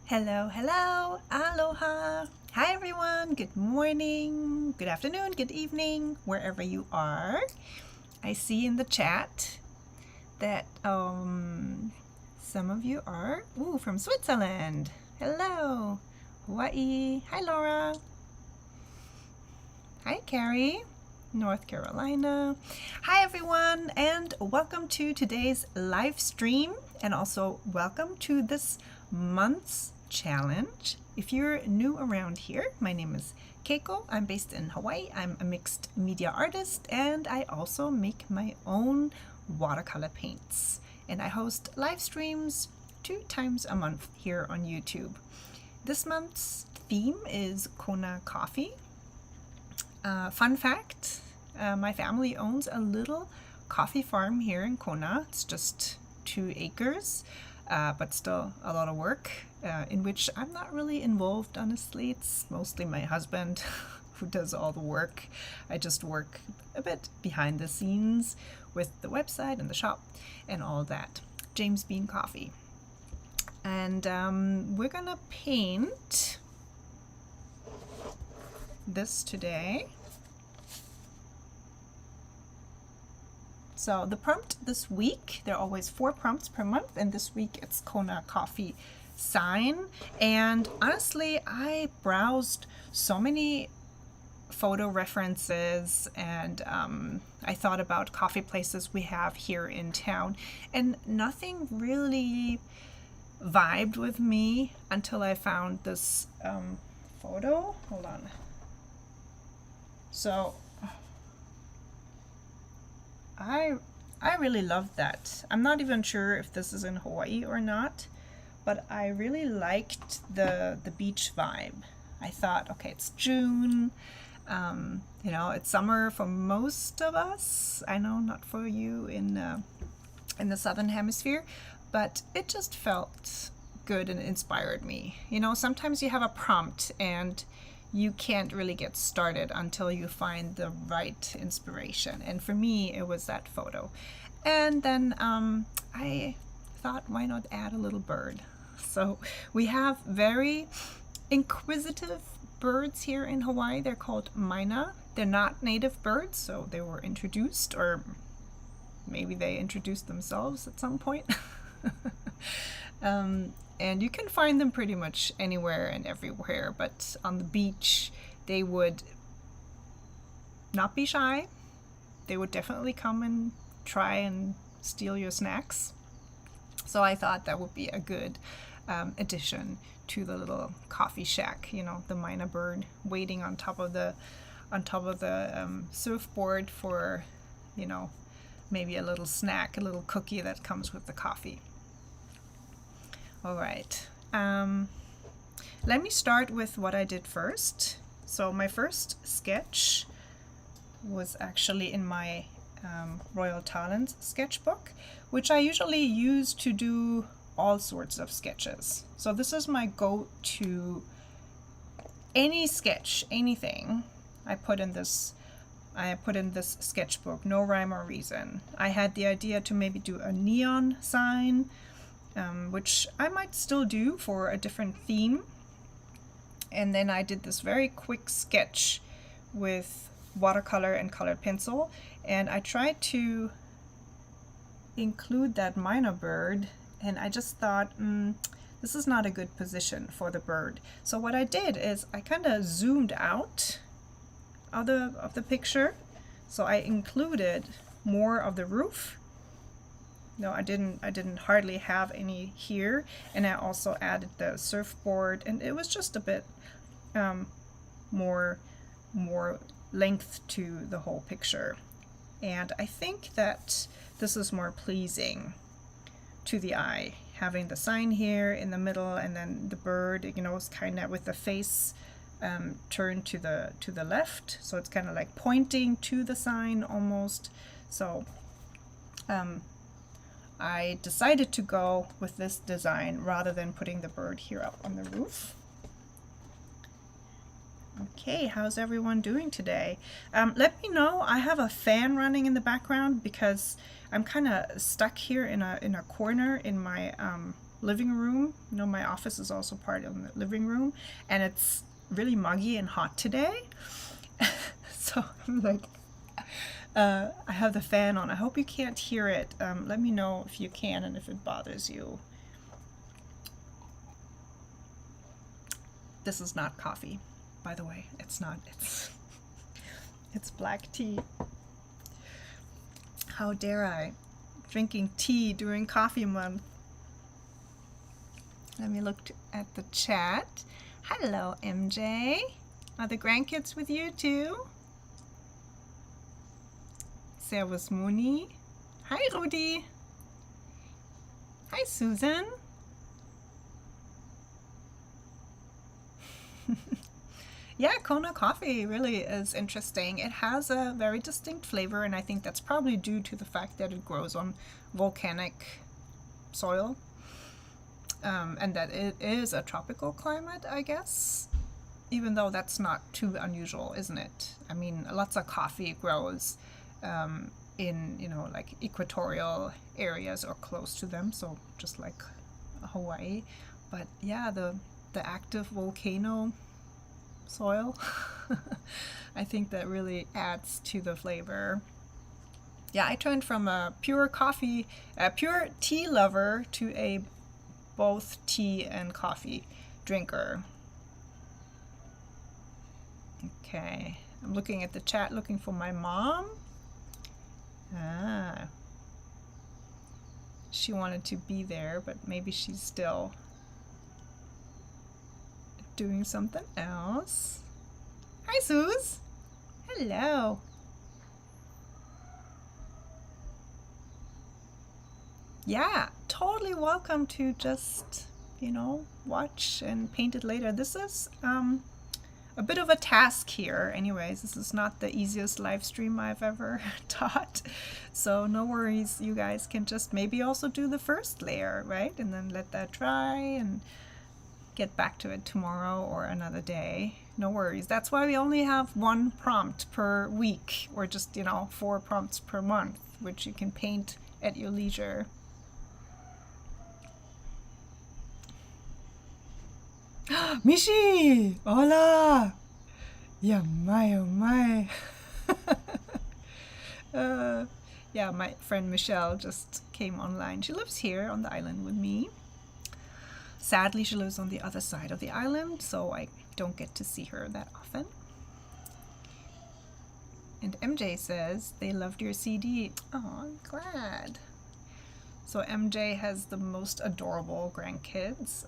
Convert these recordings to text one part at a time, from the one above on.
Hello, hello, aloha. Hi everyone, good morning, good afternoon, good evening, wherever you are. I see in the chat that some of you are from Switzerland. Hello. Hawaii. Hi Laura. Hi Carrie. North Carolina. Hi everyone, and welcome to today's live stream, and also welcome to this month's challenge. If you're new around here, my name is Keiko. I'm based in Hawaii. I'm a mixed media artist, and I also make my own watercolor paints. And I host live streams 2 times a month here on YouTube. This month's theme is Kona coffee. Fun fact, my family owns a little coffee farm here in Kona. It's just 2 acres, but still a lot of work, in which I'm not really involved, honestly. It's mostly my husband who does all the work. I just work a bit behind the scenes with the website and the shop and all that. James Bean Coffee. And we're gonna paint this today. So the prompt this week, there are always 4 prompts per month, and this week it's Kona coffee sign. And honestly, I browsed so many photo references, and I thought about coffee places we have here in town, and nothing really vibed with me until I found this photo. Hold on. So I really love that. I'm not even sure if this is in Hawaii or not, but I really liked the beach vibe. I thought, okay, it's June, you know, it's summer for most of us. I know not for you in the southern hemisphere, but it just felt good and inspired me. You know, sometimes you have a prompt and you can't really get started until you find the right inspiration. And for me, it was that photo. And then I thought, why not add a little bird? So we have very inquisitive birds here in Hawaii. They're called Myna. They're not native birds, so they were introduced, or maybe they introduced themselves at some point. And you can find them pretty much anywhere and everywhere, but on the beach they would not be shy. They would definitely come and try and steal your snacks. So I thought that would be a good addition to the little coffee shack. You know, the Myna bird waiting on top of the surfboard for, you know, maybe a little snack, a little cookie that comes with the coffee. All right, let me start with what I did first. So my first sketch was actually in my Royal Talents sketchbook, which I usually use to do all sorts of sketches. So this is my go-to. Any sketch, anything, I put in this sketchbook, no rhyme or reason. I had the idea to maybe do a neon sign, which I might still do for a different theme. And then I did this very quick sketch with watercolor and colored pencil, and I tried to include that Myna bird, and I just thought, this is not a good position for the bird. So what I did is I kind of zoomed out of the picture, so I included more of the roof. No, I didn't hardly have any here, and I also added the surfboard, and it was just a bit more length to the whole picture. And I think that this is more pleasing to the eye, having the sign here in the middle, and then the bird, you know, is kind of with the face turned to the left, so it's kind of like pointing to the sign almost. So I decided to go with this design rather than putting the bird here up on the roof. Okay, how's everyone doing today? Let me know. I have a fan running in the background because I'm kind of stuck here in a corner in my living room. You know, my office is also part of the living room, and it's really muggy and hot today. So I'm like, I have the fan on. I hope you can't hear it. Let me know if you can and if it bothers you. This is not coffee, by the way. It's not. It's black tea. How dare I? Drinking tea during coffee month. Let me look at the chat. Hello, MJ. Are the grandkids with you too? Servus, Moni. Hi, Rudi. Hi, Susan. Yeah, Kona coffee really is interesting. It has a very distinct flavor, and I think that's probably due to the fact that it grows on volcanic soil, and that it is a tropical climate, I guess, even though that's not too unusual, isn't it? I mean, lots of coffee grows in, you know, like equatorial areas or close to them, so just like Hawaii. But yeah, the active volcano soil, I think that really adds to the flavor. Yeah, I turned from a pure tea lover to a both tea and coffee drinker. Okay, I'm looking at the chat looking for my mom. Ah, she wanted to be there, but maybe she's still doing something else. Hi, Suze. Hello. Yeah, totally welcome to just, you know, watch and paint it later. This is a bit of a task here. Anyways, this is not the easiest live stream I've ever taught. So no worries, you guys can just maybe also do the first layer, right? And then let that dry and get back to it tomorrow or another day. No worries. That's why we only have one prompt per week, or just, you know, 4 prompts per month, which you can paint at your leisure. Mishi! Hola! Yeah, my, oh my. Yeah, my friend Michelle just came online. She lives here on the island with me. Sadly, she lives on the other side of the island, so I don't get to see her that often. And MJ says they loved your CD. Oh, I'm glad. So MJ has the most adorable grandkids,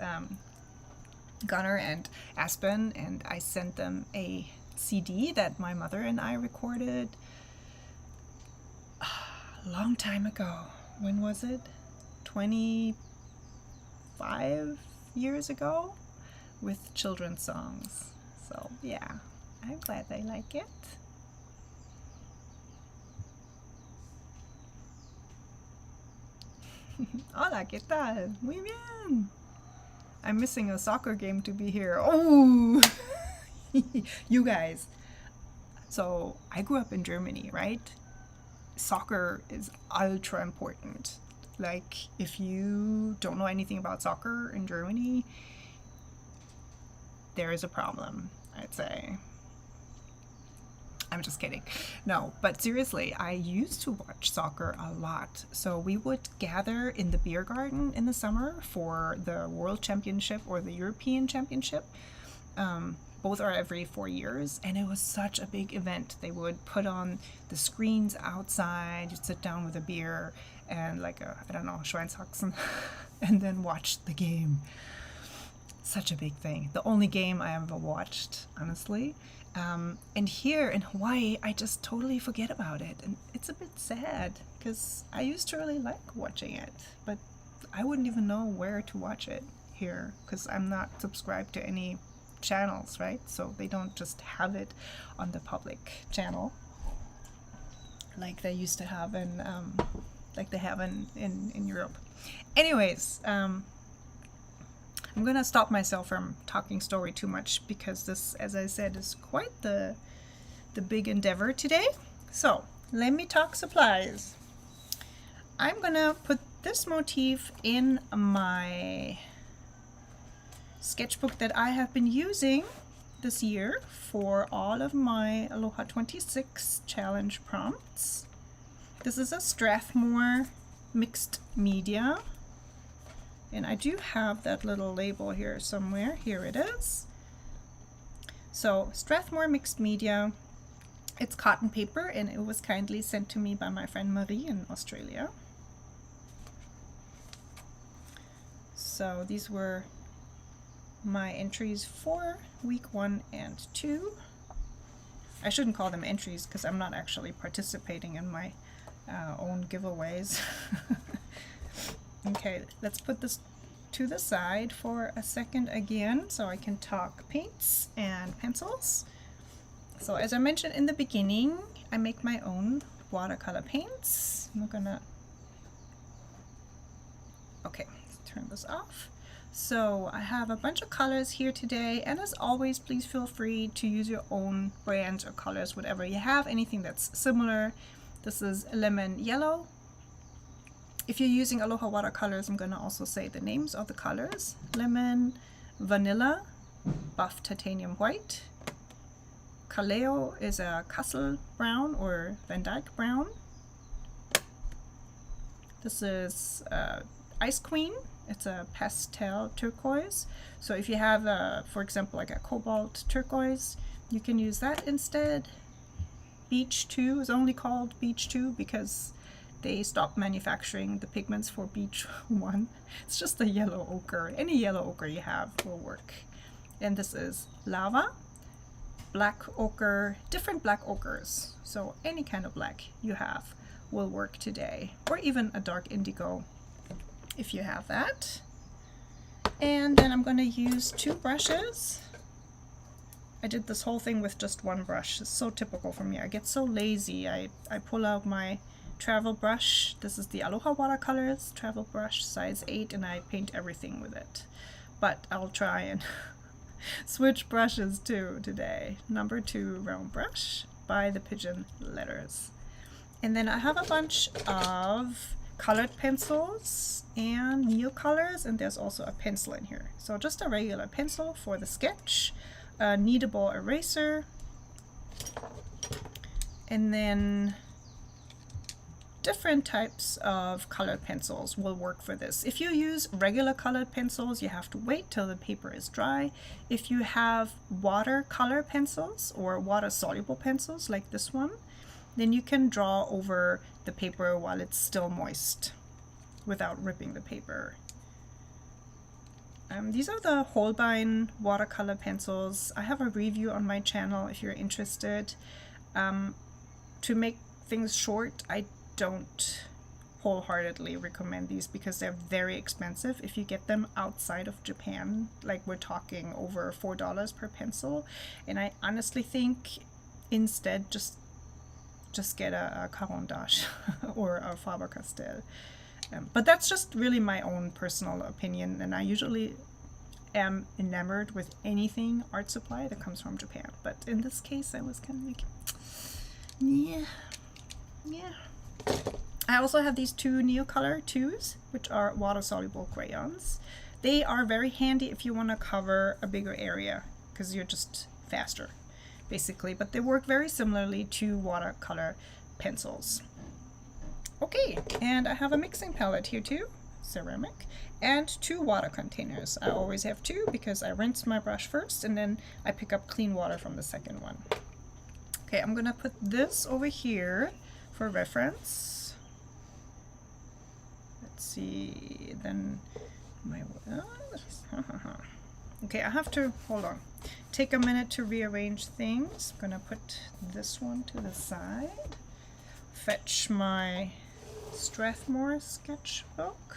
Gunnar and Aspen, and I sent them a CD that my mother and I recorded a long time ago. When was it? 25 years ago, with children's songs. So yeah, I'm glad they like it. Hola, ¿qué tal? Muy bien. I'm missing a soccer game to be here. Oh, you guys. So I grew up in Germany, right? Soccer is ultra important. Like, if you don't know anything about soccer in Germany, there is a problem, I'd say. I'm just kidding. No, but seriously, I used to watch soccer a lot. So we would gather in the beer garden in the summer for the World Championship or the European Championship. Both are every 4 years, and it was such a big event. They would put on the screens outside, you'd sit down with a beer and like a, I don't know, Schweinshaxen, and then watch the game. Such a big thing. The only game I ever watched, honestly. And here in Hawaii, I just totally forget about it. And it's a bit sad because I used to really like watching it, but I wouldn't even know where to watch it here because I'm not subscribed to any channels, right? So they don't just have it on the public channel like they used to have in, like they have in Europe. Anyways, I'm gonna stop myself from talking story too much because this, as I said, is quite the big endeavor today. So let me talk supplies. I'm gonna put this motif in my sketchbook that I have been using this year for all of my Aloha 26 challenge prompts. This is a Strathmore mixed media, and I do have that little label here somewhere. Here it is. So Strathmore mixed media, it's cotton paper, and it was kindly sent to me by my friend Marie in Australia. So these were my entries for week 1 and 2. I shouldn't call them entries because I'm not actually participating in my own giveaways. Okay, let's put this to the side for a second again so I can talk paints and pencils. So as I mentioned in the beginning, I make my own watercolor paints. I'm gonna, okay, let's turn this off. So I have a bunch of colors here today, and as always, please feel free to use your own brands or colors, whatever you have, anything that's similar. This is lemon yellow. If you're using Aloha watercolors, I'm gonna also say the names of the colors. Lemon, vanilla, buff titanium white. Kaleo is a Kassel brown or Van Dyke brown. This is Ice Queen. It's a pastel turquoise. So if you have, for example, like a cobalt turquoise, you can use that instead. Beach 2 is only called Beach 2 because they stopped manufacturing the pigments for Beach 1. It's just a yellow ochre. Any yellow ochre you have will work. And this is lava, black ochre, different black ochres. So any kind of black you have will work today, or even a dark indigo if you have that. And then I'm going to use 2 brushes. I did this whole thing with just 1 brush. It's so typical for me. I get so lazy. I pull out my travel brush. This is the Aloha Watercolors travel brush size 8, and I paint everything with it. But I'll try and switch brushes too today. Number 2 round brush by the Pigeon letters. And then I have a bunch of colored pencils and Neocolors, and there's also a pencil in here. So just a regular pencil for the sketch, a kneadable eraser, and then different types of colored pencils will work for this. If you use regular colored pencils, you have to wait till the paper is dry. If you have watercolor pencils or water soluble pencils like this one, then you can draw over the paper while it's still moist without ripping the paper. These are the Holbein watercolor pencils. I have a review on my channel if you're interested. To make things short, I don't wholeheartedly recommend these because they're very expensive. If you get them outside of Japan, like we're talking over $4 per pencil, and I honestly think instead just get a Caran d'Ache or a Faber Castell. But that's just really my own personal opinion, and I usually am enamored with anything art supply that comes from Japan. But in this case, I was kind of like, yeah. I also have these 2 Neocolor 2s, which are water-soluble crayons. They are very handy if you want to cover a bigger area, because you're just faster, basically. But they work very similarly to watercolor pencils. Okay, and I have a mixing palette here too, ceramic, and 2 water containers. I always have 2 because I rinse my brush first and then I pick up clean water from the second one. Okay, I'm gonna put this over here for reference. Let's see, then my, okay, I have to, hold on, take a minute to rearrange things. I'm gonna put this one to the side, fetch my Strathmore sketchbook.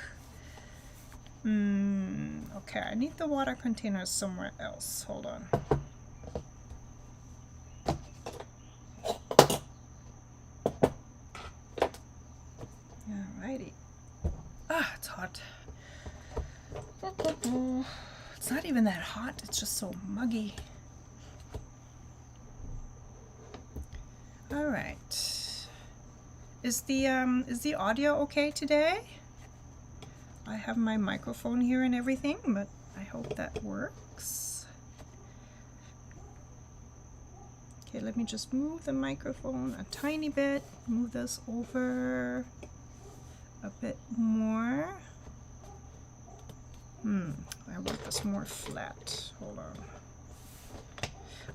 Okay, I need the water containers somewhere else. Hold on. Alrighty. Ah, it's hot. It's not even that hot, it's just so muggy. Alright. Is the audio okay today? I have my microphone here and everything, but I hope that works. Okay, let me just move the microphone a tiny bit, move this over a bit more. I want this more flat. Hold on.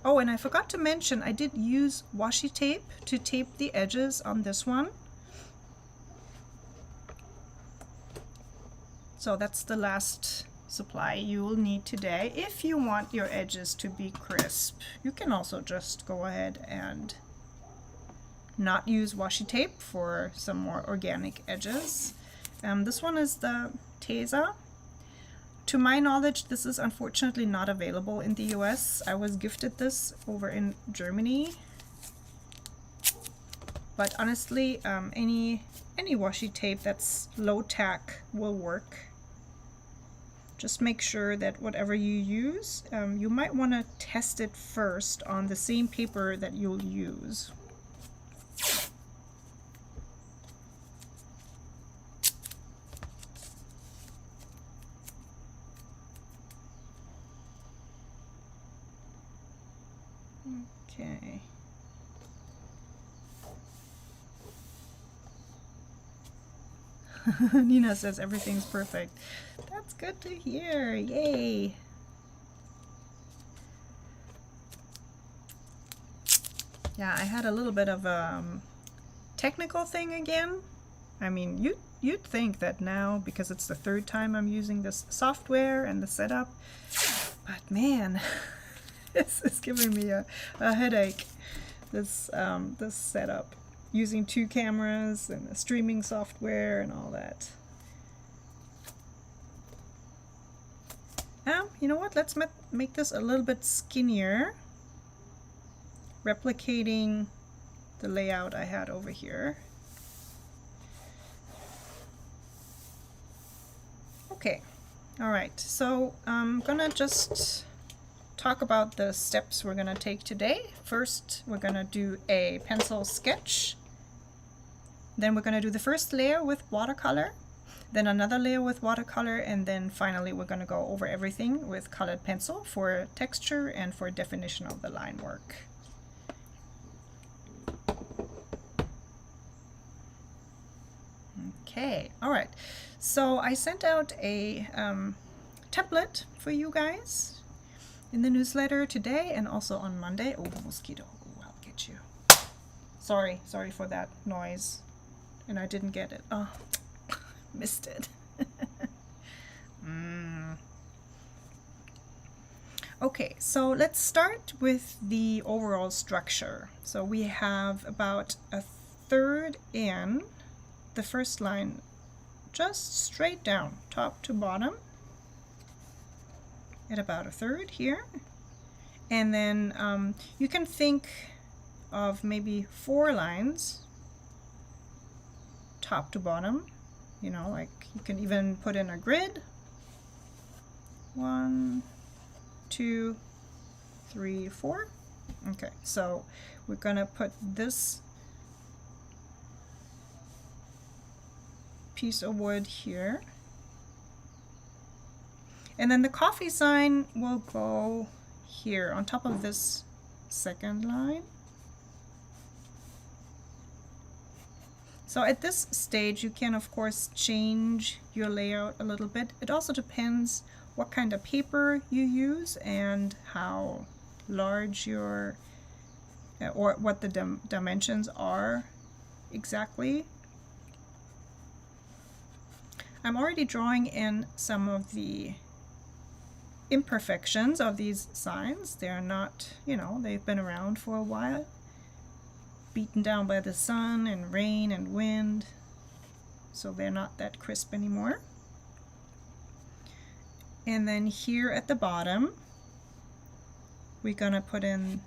Oh, and I forgot to mention, I did use washi tape to tape the edges on this one. So that's the last supply you will need today if you want your edges to be crisp. You can also just go ahead and not use washi tape for some more organic edges. This one is the TESA. To my knowledge, this is unfortunately not available in the US. I was gifted this over in Germany. But honestly, any washi tape that's low tack will work. Just make sure that whatever you use, you might want to test it first on the same paper that you'll use. Okay. Nina says everything's perfect. That's good to hear. Yay. Yeah, I had a little bit of a technical thing again. I mean, you'd think that now, because it's the third time I'm using this software and the setup, but man, this is giving me a headache, this setup, using 2 cameras and the streaming software and all that. You know what, let's make this a little bit skinnier, replicating the layout I had over here. Okay, all right, so I'm gonna just talk about the steps we're gonna take today. First, we're gonna do a pencil sketch. Then we're gonna do the first layer with watercolor, then another layer with watercolor, and then finally we're gonna go over everything with colored pencil for texture and for definition of the line work. Okay, all right. So I sent out a template for you guys in the newsletter today and also on Monday. Oh, mosquito, oh, I'll get you. Sorry for that noise. And I didn't get it. Oh, missed it. Okay, so let's start with the overall structure. So we have about a third in the first line, just straight down, top to bottom, at about a third here. And then you can think of maybe 4 lines, top to bottom, you know, like you can even put in a grid. 1, 2, 3, 4. Okay, so we're gonna put this piece of wood here, and then the coffee sign will go here on top of this second line. So at this stage you can of course change your layout a little bit. It also depends what kind of paper you use and how large your or what the dimensions are exactly. I'm already drawing in some of the imperfections of these signs. They're not, you know, they've been around for a while, beaten down by the sun and rain and wind, so they're not that crisp anymore. And then here at the bottom, we're gonna put in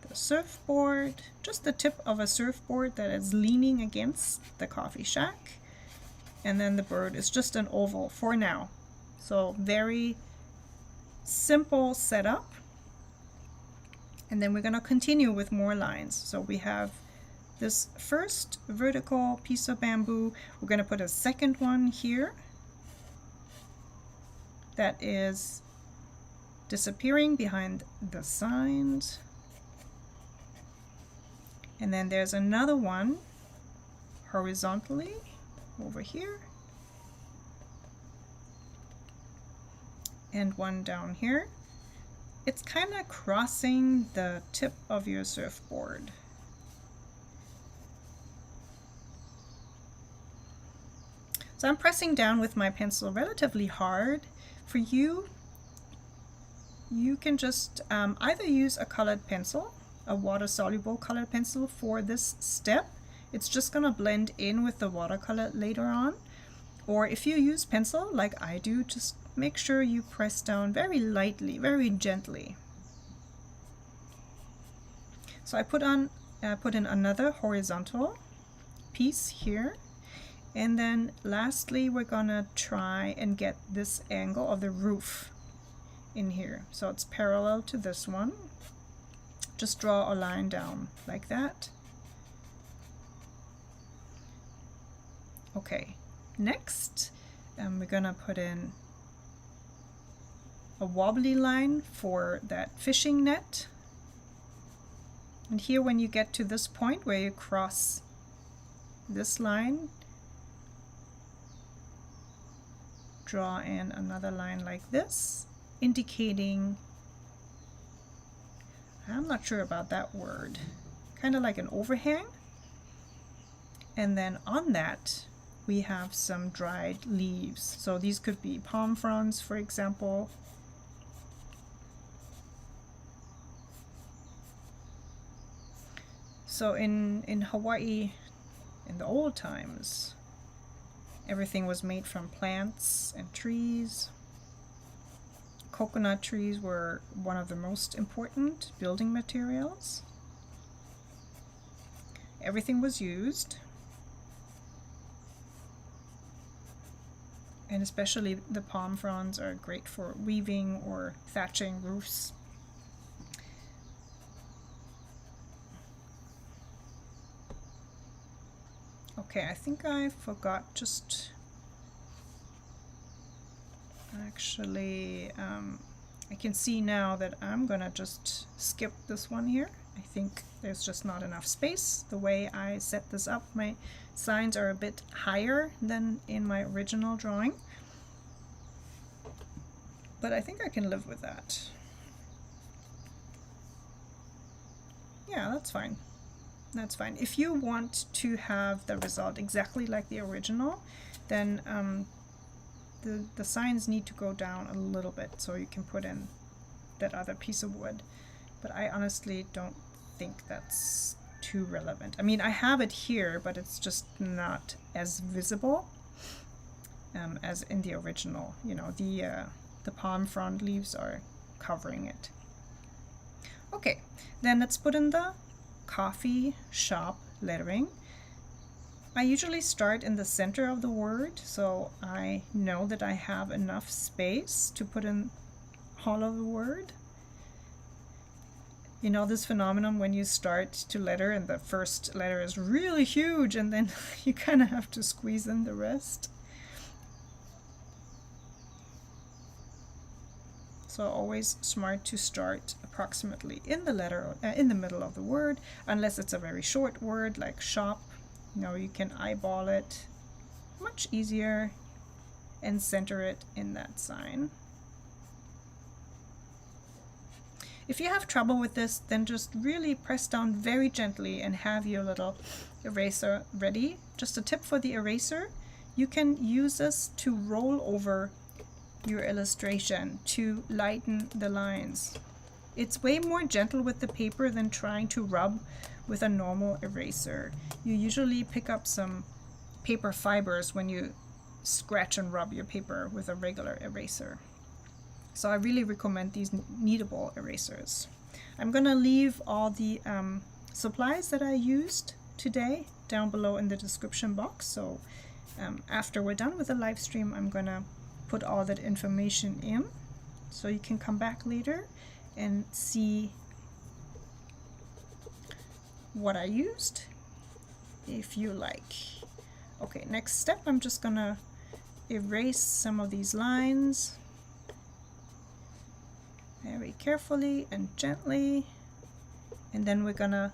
the surfboard, just the tip of a surfboard that is leaning against the coffee shack. And then the bird is just an oval for now. So very simple setup. And then we're gonna continue with more lines. So we have this first vertical piece of bamboo. We're gonna put a second one here. that is disappearing behind the signs. And then there's another one horizontally over here, and one down here. It's kind of crossing the tip of your surfboard. So I'm pressing down with my pencil relatively hard. For you, you can just either use a colored pencil, a water-soluble colored pencil for this step. It's just going to blend in with the watercolor later on. Or if you use pencil like I do, just make sure you press down very lightly, very gently. So I put in another horizontal piece here. And then lastly, we're gonna try and get this angle of the roof in here. So it's parallel to this one. Just draw a line down like that. Okay, next we're gonna put in a wobbly line for that fishing net. And here, when you get to this point where you cross this line, draw in another line like this, indicating, I'm not sure about that word, kind of like an overhang. And then on that we have some dried leaves. So these could be palm fronds, for example. So in Hawaii, in the old times, everything was made from plants and trees. Coconut trees were one of the most important building materials. Everything was used, and especially the palm fronds are great for weaving or thatching roofs. Okay, I think I forgot just actually I can see now that I'm gonna just skip this one here. I think there's just not enough space. The way I set this up, my signs are a bit higher than in my original drawing, but I think I can live with that. Yeah, that's fine. That's fine. If you want to have the result exactly like the original, then the signs need to go down a little bit so you can put in that other piece of wood. But I honestly don't think that's too relevant. I mean, I have it here, but it's just not as visible as in the original. You know, the palm frond leaves are covering it. Okay, then let's put in the coffee shop lettering. I usually start in the center of the word, so I know that I have enough space to put in all of the word. You know this phenomenon when you start to letter and the first letter is really huge and then you kind of have to squeeze in the rest. So always smart to start approximately in the letter, in the middle of the word, unless it's a very short word like shop. You know, you can eyeball it much easier and center it in that sign. If you have trouble with this, then just really press down very gently and have your little eraser ready. Just a tip for the eraser, you can use this to roll over your illustration to lighten the lines. It's way more gentle with the paper than trying to rub with a normal eraser. You usually pick up some paper fibers when you scratch and rub your paper with a regular eraser. So I really recommend these kneadable erasers. I'm gonna leave all the supplies that I used today down below in the description box. So after we're done with the live stream, I'm gonna put all that information in so you can come back later and see what I used if you like. Okay, next step, I'm just gonna erase some of these lines very carefully and gently, and then we're gonna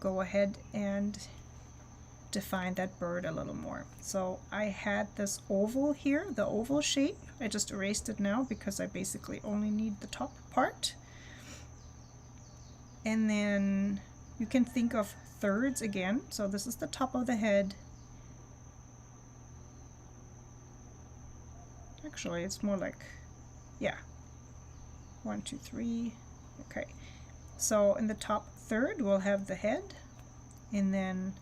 go ahead and define that bird a little more. So I had this oval here, the oval shape. I just erased it now because I basically only need the top part. And then you can think of thirds again. So this is the top of the head. Actually, it's more like, yeah, 1, 2, 3. Okay, so in the top third we'll have the head, and then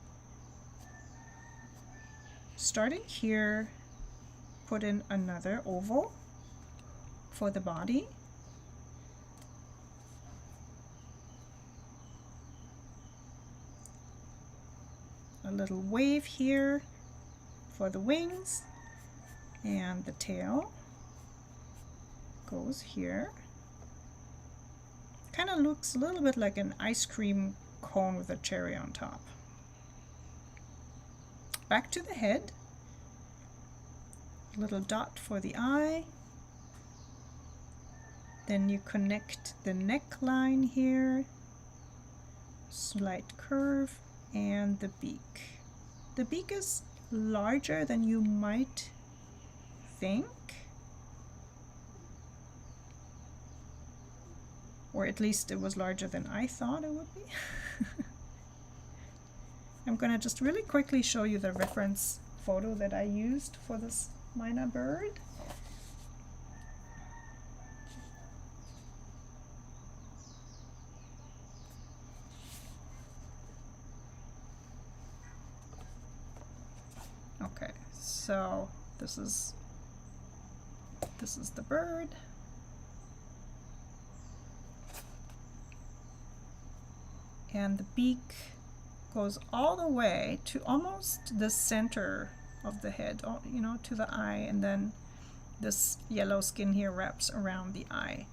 starting here, put in another oval for the body. A little wave here for the wings, and the tail goes here. Kind of looks a little bit like an ice cream cone with a cherry on top. Back to the head, a little dot for the eye, then you connect the neckline here, slight curve, and the beak. The beak is larger than you might think, or at least it was larger than I thought it would be. I'm going to just really quickly show you the reference photo that I used for this Myna bird. Okay, so this is the bird. And the beak goes all the way to almost the center of the head, you know, to the eye, and then this yellow skin here wraps around the eye.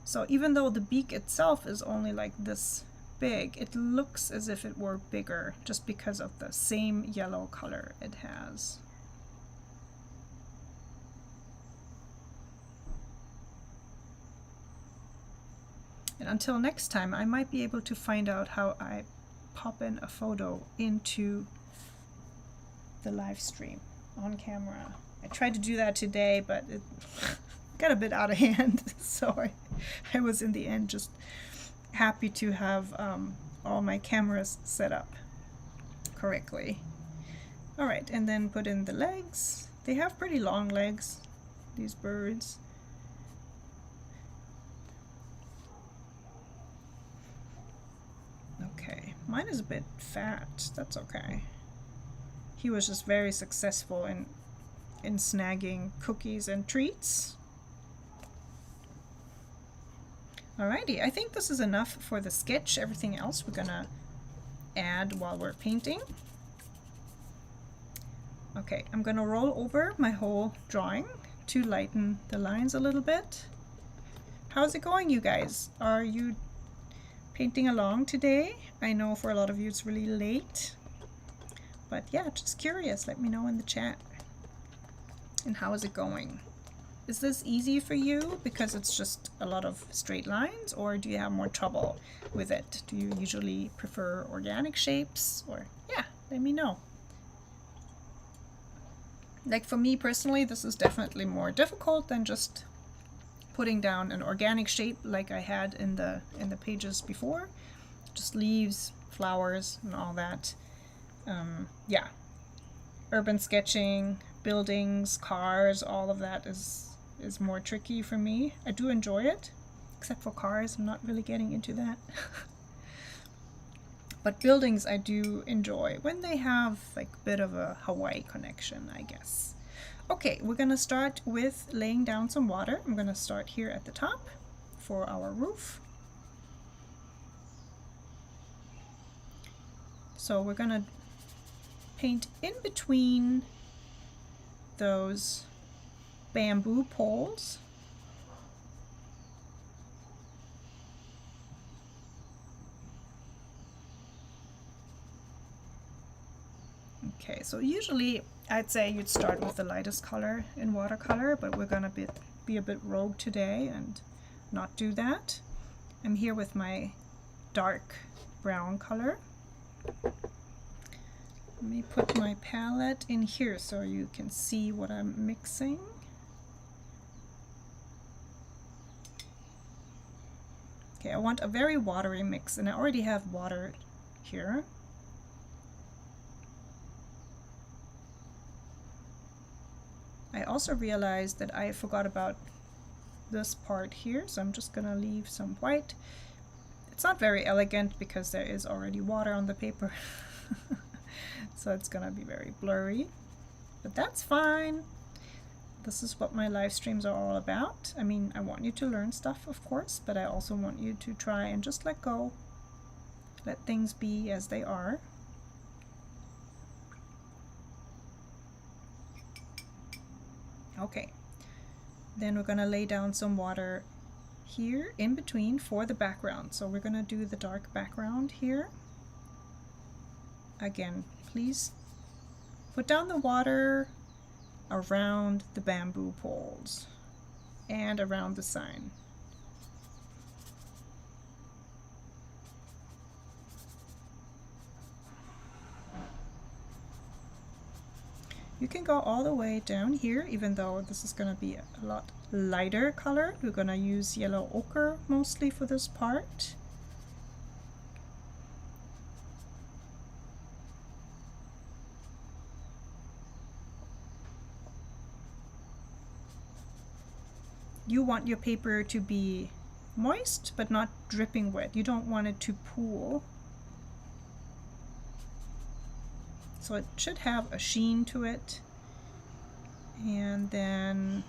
So even though the beak itself is only like this big, it looks as if it were bigger just because of the same yellow color it has. And until next time, I might be able to find out how I pop in a photo into the live stream on camera. I tried to do that today, but it got a bit out of hand. So I was in the end just happy to have all my cameras set up correctly. All right, and then put in the legs. They have pretty long legs, these birds. Okay, mine is a bit fat. That's okay. He was just very successful in snagging cookies and treats. Alrighty, I think this is enough for the sketch. Everything else we're gonna add while we're painting. Okay, I'm gonna roll over my whole drawing to lighten the lines a little bit. How's it going, you guys? Are you painting along today? I know for a lot of you it's really late, but yeah, just curious. Let me know in the chat. And how is it going? Is this easy for you because it's just a lot of straight lines, or do you have more trouble with it? Do you usually prefer organic shapes? Or yeah, let me know. Like for me personally, this is definitely more difficult than just putting down an organic shape like I had in the pages before. Just leaves, flowers, and all that. Yeah, urban sketching, buildings, cars, all of that is more tricky for me. I do enjoy it, except for cars. I'm not really getting into that. But buildings I do enjoy when they have like a bit of a Hawaii connection, I guess. Okay, we're gonna start with laying down some water. I'm gonna start here at the top for our roof. So we're gonna paint in between those bamboo poles. Okay, so usually I'd say you'd start with the lightest color in watercolor, but we're gonna be a bit rogue today and not do that. I'm here with my dark brown color. Let me put my palette in here so you can see what I'm mixing. Okay, I want a very watery mix, and I already have water here. I also realized that I forgot about this part here, so I'm just gonna leave some white. It's not very elegant because there is already water on the paper, so it's gonna be very blurry, but that's fine. This is what my live streams are all about. I mean, I want you to learn stuff, of course, but I also want you to try and just let go. Let things be as they are. Okay, then we're gonna lay down some water here in between for the background. So we're gonna do the dark background here. Again, please put down the water around the bamboo poles and around the sign. You can go all the way down here, even though this is going to be a lot lighter color. We're going to use yellow ochre mostly for this part. You want your paper to be moist but not dripping wet. You don't want it to pool. So it should have a sheen to it. And then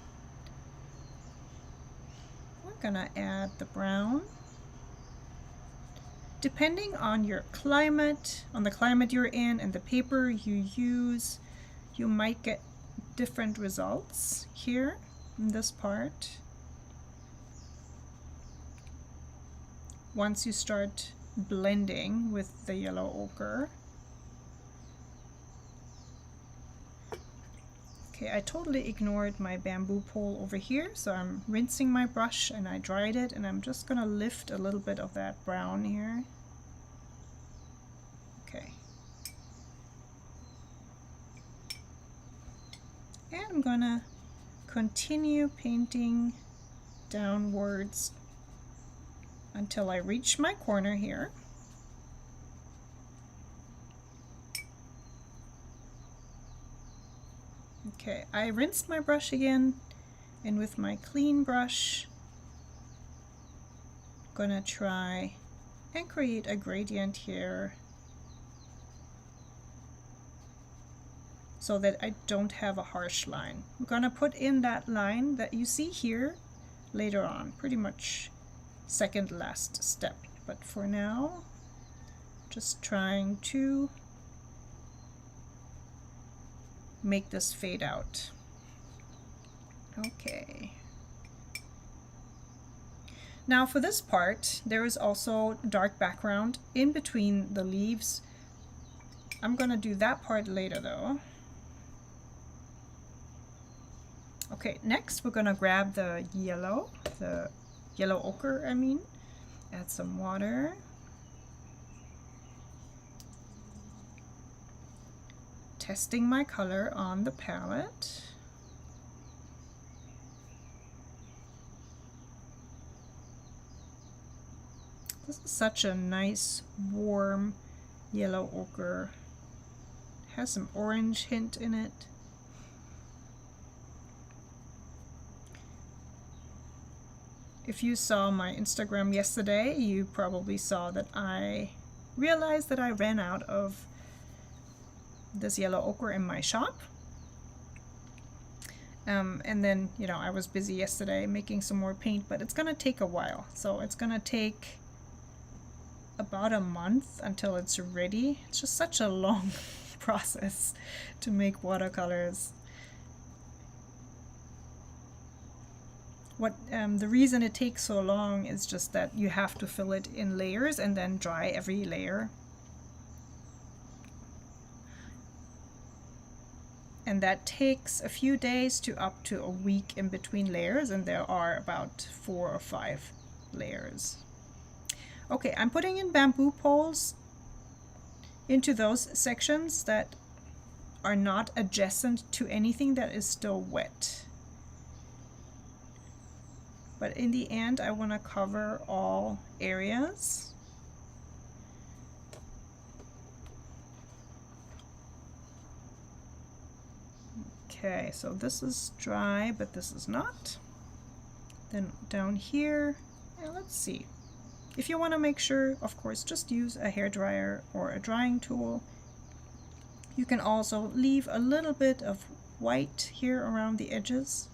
we're gonna add the brown. Depending on your climate, on the climate you're in and the paper you use, you might get different results here in this part. Once you start blending with the yellow ochre. Okay, I totally ignored my bamboo pole over here, so I'm rinsing my brush and I dried it, and I'm just gonna lift a little bit of that brown here. Okay. And I'm gonna continue painting downwards until I reach my corner here. Okay, I rinsed my brush again, and with my clean brush, I'm gonna try and create a gradient here so that I don't have a harsh line. I'm gonna put in that line that you see here later on, pretty much second last step, but for now, just trying to make this fade out. Okay. Now for this part, there is also dark background in between the leaves. I'm gonna do that part later though. Okay, next we're gonna grab the yellow ochre, I mean. Add some water. Testing my color on the palette. This is such a nice, warm yellow ochre. It has some orange hint in it. If you saw my Instagram yesterday, you probably saw that I realized that I ran out of this yellow ochre in my shop. And then, you know, I was busy yesterday making some more paint, but it's gonna take a while. So it's gonna take about a month until it's ready. It's just such a long process to make watercolors. The reason it takes so long is just that you have to fill it in layers and then dry every layer. And and that takes a few days to up to a week in between layers, and there are about 4 or 5 layers. Okay, I'm putting in bamboo poles into those sections that are not adjacent to anything that is still wet. But in the end, I want to cover all areas. Okay, so this is dry, but this is not. Then down here, let's see. If you want to make sure, of course, just use a hairdryer or a drying tool. You can also leave a little bit of white here around the edges.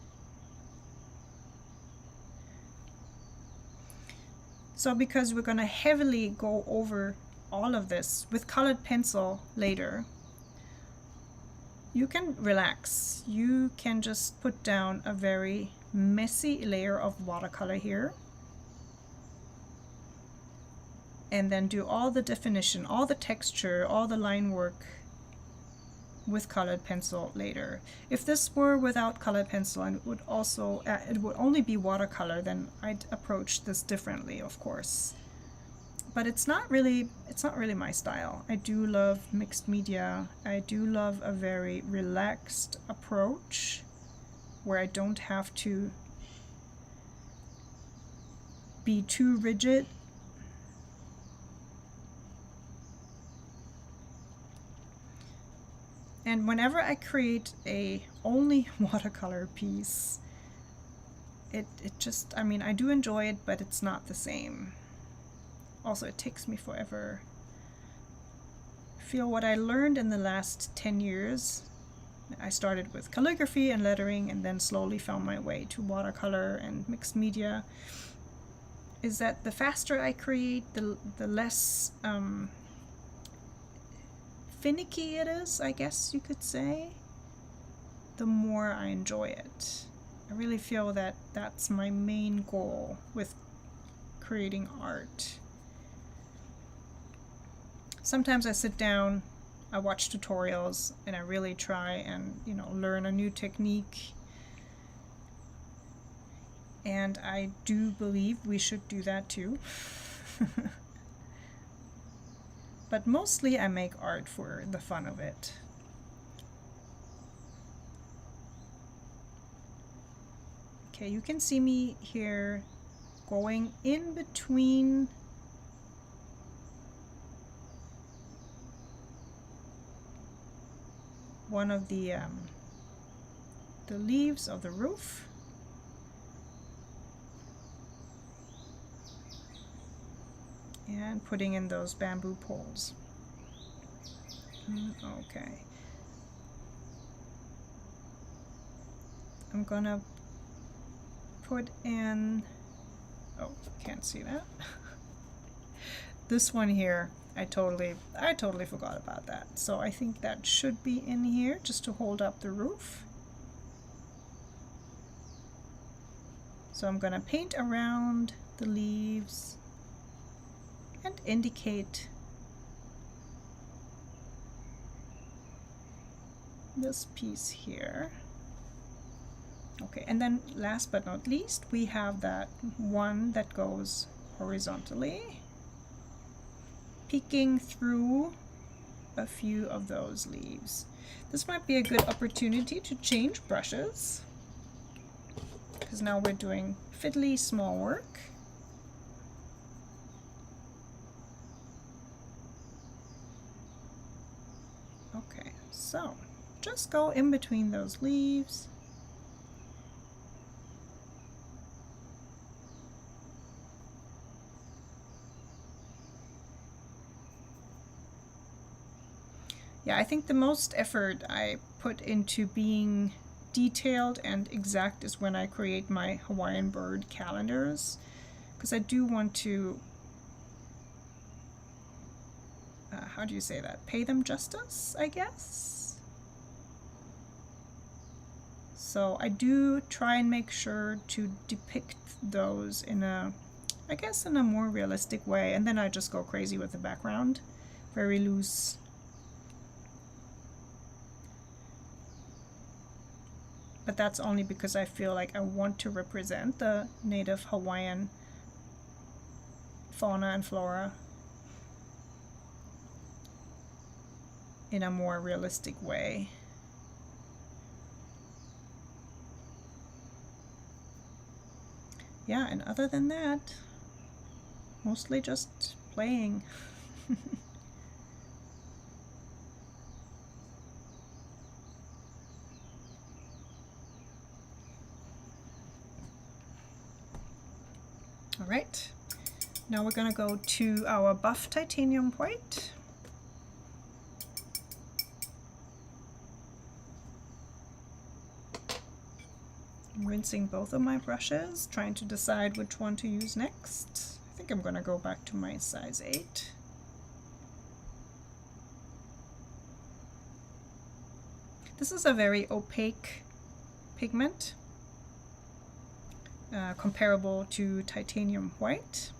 So because we're going to heavily go over all of this with colored pencil later, you can relax. You can just put down a very messy layer of watercolor here, and then do all the definition, all the texture, all the line work with colored pencil later. If this were without colored pencil and it would only be watercolor, then I'd approach this differently, of course. But it's not really my style. I do love mixed media. I do love a very relaxed approach where I don't have to be too rigid. And whenever I create a only watercolor piece, it just, I mean, I do enjoy it, but it's not the same. Also, it takes me forever. I feel what I learned in the last 10 years, I started with calligraphy and lettering and then slowly found my way to watercolor and mixed media, is that the faster I create, the less finicky it is, I guess you could say, the more I enjoy it. I really feel that that's my main goal with creating art. Sometimes I sit down, I watch tutorials, and I really try and, you know, learn a new technique. And I do believe we should do that too. But mostly I make art for the fun of it. Okay, you can see me here going in between one of the leaves of the roof. And putting in those bamboo poles. Okay. I'm gonna put in, oh, can't see that. This one here, I totally forgot about that. So I think that should be in here just to hold up the roof. So I'm gonna paint around the leaves and indicate this piece here. Okay, and then last but not least, we have that one that goes horizontally, peeking through a few of those leaves. This might be a good opportunity to change brushes, because now we're doing fiddly small work. Okay, so just go in between those leaves. Yeah, I think the most effort I put into being detailed and exact is when I create my Hawaiian bird calendars, because I do want to, how do you say that? Pay them justice, I guess? So I do try and make sure to depict those in a, I guess, in a more realistic way, and then I just go crazy with the background. Very loose. but that's only because I feel like I want to represent the native Hawaiian fauna and flora in a more realistic way. Yeah, and other than that, mostly just playing. All right, now we're gonna go to our buff titanium white. I'm rinsing both of my brushes, trying to decide which one to use next. I think I'm gonna go back to my size 8. This is a very opaque pigment, comparable to titanium white.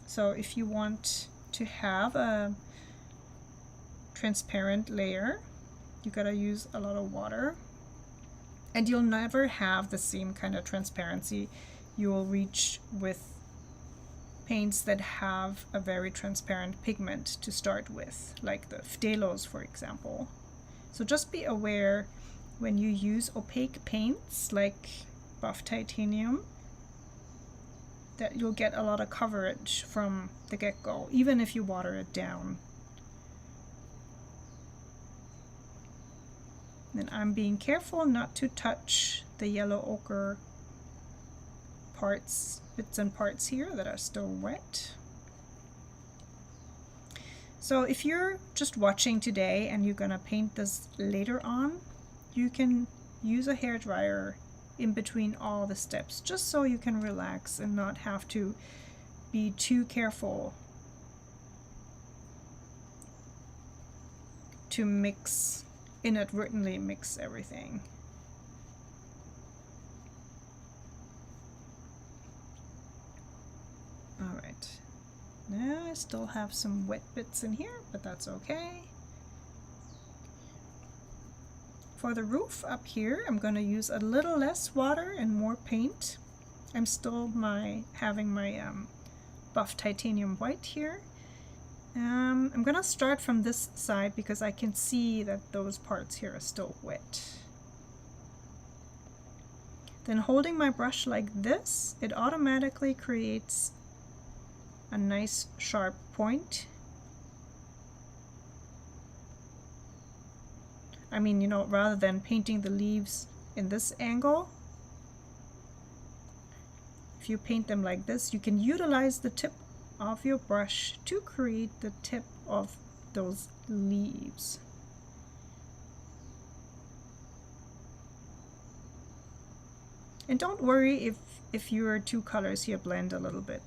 So if you want to have a transparent layer, you gotta use a lot of water. And you'll never have the same kind of transparency you will reach with paints that have a very transparent pigment to start with, like the phdelos, for example. So just be aware when you use opaque paints like buff titanium that you'll get a lot of coverage from the get-go, even if you water it down. And I'm being careful not to touch the yellow ochre parts, bits and parts here that are still wet. So if you're just watching today and you're gonna paint this later on, you can use a hairdryer in between all the steps, just so you can relax and not have to be too careful to inadvertently mix everything. All right, now I still have some wet bits in here, but that's okay. For the roof up here, I'm going to use a little less water and more paint. I'm still having my buff titanium white here. I'm going to start from this side because I can see that those parts here are still wet. Then holding my brush like this, it automatically creates a nice sharp point. I mean, you know, rather than painting the leaves in this angle, if you paint them like this, you can utilize the tip of your brush to create the tip of those leaves. And don't worry if your two colors here blend a little bit.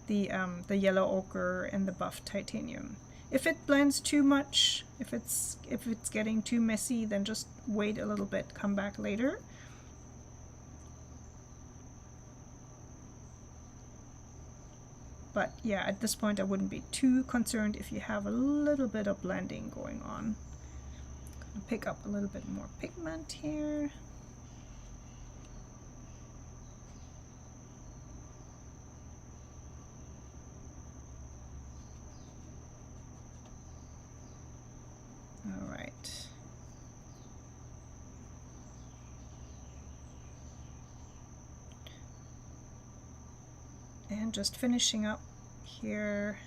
The yellow ochre and the buff titanium. If it blends too much, if it's getting too messy, then just wait a little bit, come back later. But yeah, at this point I wouldn't be too concerned if you have a little bit of blending going on. I'll pick up a little bit more pigment here. All right. And just finishing up here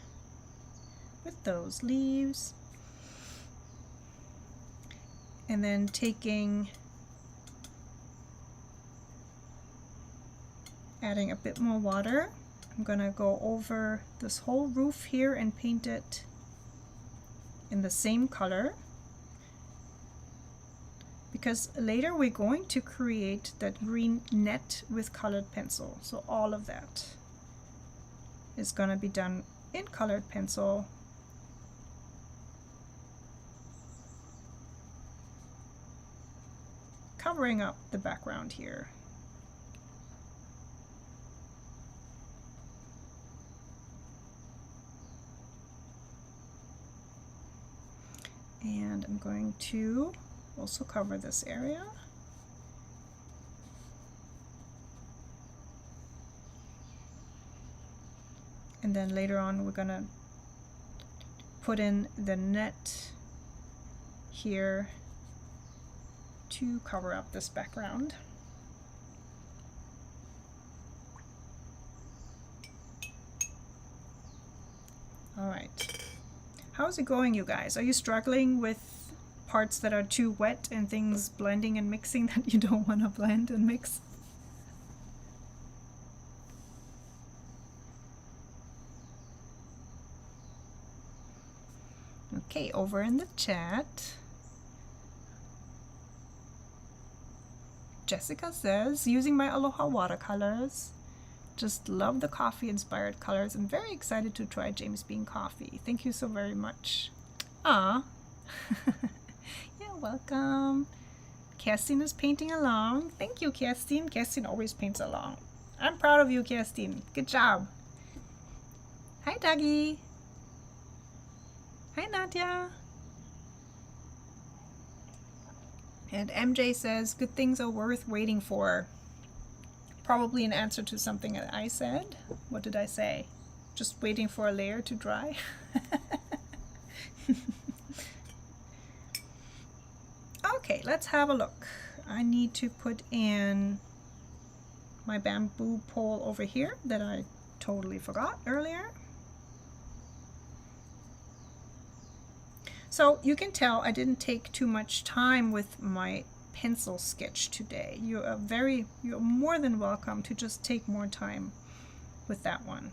with those leaves. And then adding a bit more water. I'm gonna go over this whole roof here and paint it in the same color, because later we're going to create that green net with colored pencil. So all of that is going to be done in colored pencil. Covering up the background here. And I'm going to also cover this area. And then later on we're gonna put in the net here to cover up this background. All right. How's it going, you guys? Are you struggling with parts that are too wet and things blending and mixing that you don't want to blend and mix? Okay, over in the chat, Jessica says, using my Aloha watercolors. Just love the coffee inspired colors and very excited to try James Bean coffee. Thank you so very much. Ah, yeah, welcome. Kerstin is painting along. Thank you, Kerstin. Kerstin always paints along. I'm proud of you, Kerstin. Good job. Hi, Dougie. Hi, Nadia. And MJ says, good things are worth waiting for. Probably an answer to something that I said. What did I say? Just waiting for a layer to dry? Okay, let's have a look. I need to put in my bamboo pole over here that I totally forgot earlier. So you can tell I didn't take too much time with my pencil sketch today. You're more than welcome to just take more time with that one.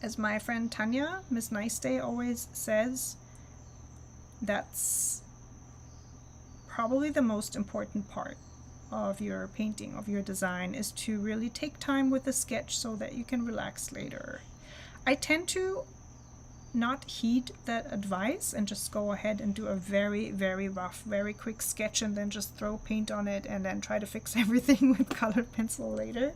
As my friend Tanya, Miss Nice Day, always says, that's probably the most important part of your painting, of your design, is to really take time with the sketch so that you can relax later. I tend to not heed that advice and just go ahead and do a very, very rough, very quick sketch and then just throw paint on it and then try to fix everything with colored pencil later.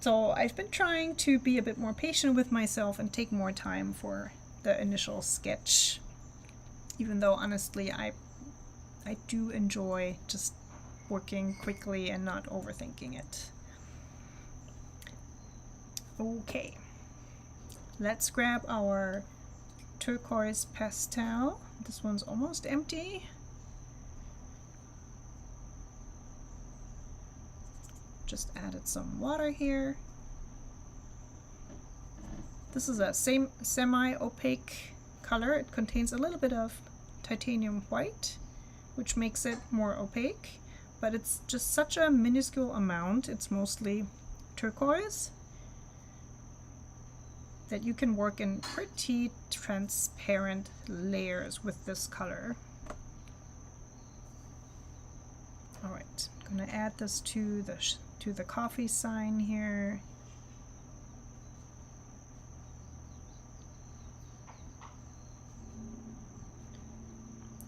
So I've been trying to be a bit more patient with myself and take more time for the initial sketch, even though honestly I do enjoy just working quickly and not overthinking it. Okay. Let's grab our turquoise pastel. This one's almost empty. Just added some water here. This is a semi-opaque color. It contains a little bit of titanium white, which makes it more opaque, but it's just such a minuscule amount. It's mostly turquoise, that you can work in pretty transparent layers with this color. All right, I'm gonna add this to the coffee sign here.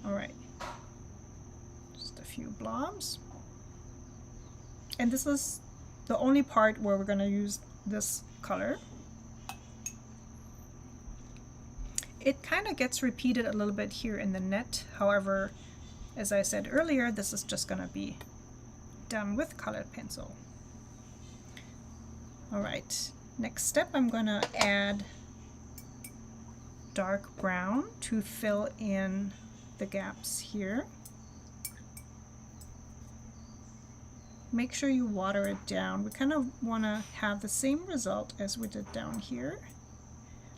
All right, just a few blobs. And this is the only part where we're gonna use this color. It kind of gets repeated a little bit here in the net. However, as I said earlier, this is just going to be done with colored pencil. All right, next step, I'm going to add dark brown to fill in the gaps here. Make sure you water it down. We kind of want to have the same result as we did down here.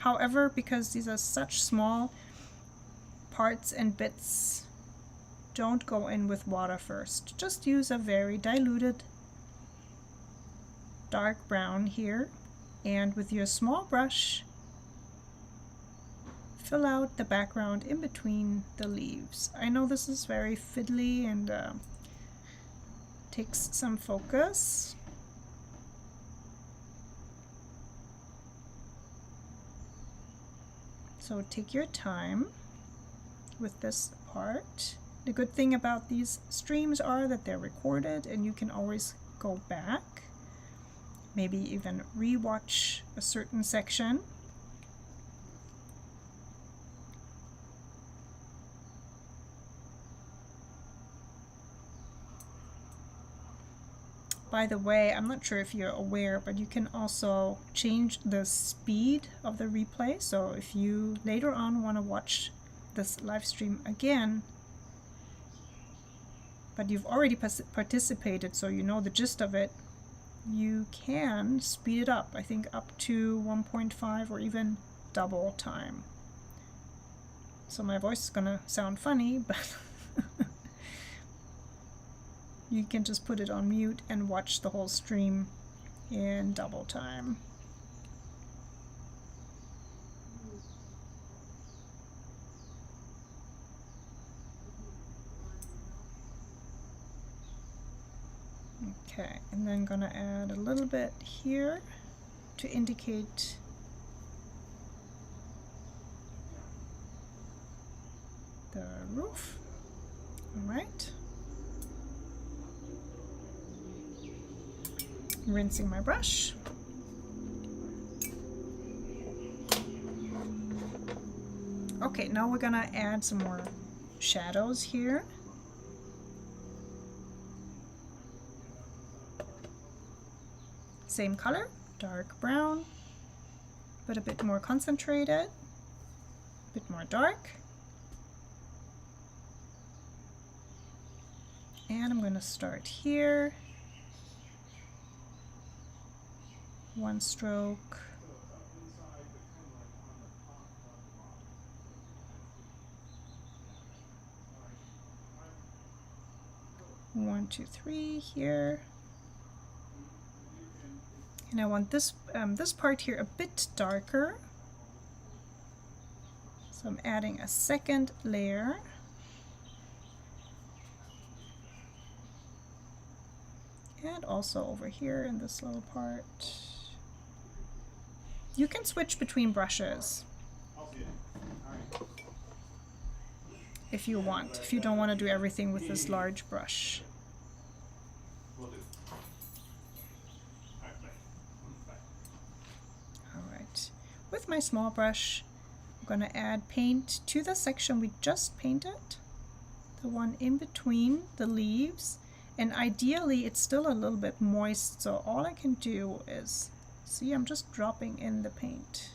However, because these are such small parts and bits, don't go in with water first. Just use a very diluted dark brown here, and with your small brush, fill out the background in between the leaves. I know this is very fiddly and takes some focus. So take your time with this part. The good thing about these streams are that they're recorded and you can always go back, maybe even re-watch a certain section. By the way, I'm not sure if you're aware, but you can also change the speed of the replay. So if you later on want to watch this live stream again, but you've already participated, so you know the gist of it, you can speed it up, I think up to 1.5 or even double time. So my voice is gonna sound funny, but you can just put it on mute and watch the whole stream in double time. Okay, and then gonna add a little bit here to indicate the roof. All right. Rinsing my brush. Okay, now we're gonna add some more shadows here. Same color, dark brown, but a bit more concentrated, a bit more dark. And I'm going to start here. One stroke. One, two, three here. And I want this this part here a bit darker. So I'm adding a second layer. And also over here in this little part. You can switch between brushes if you want, if you don't want to do everything with this large brush. Alright, with my small brush, I'm going to add paint to the section we just painted, the one in between the leaves. And ideally it's still a little bit moist, so all I can do is, see, I'm just dropping in the paint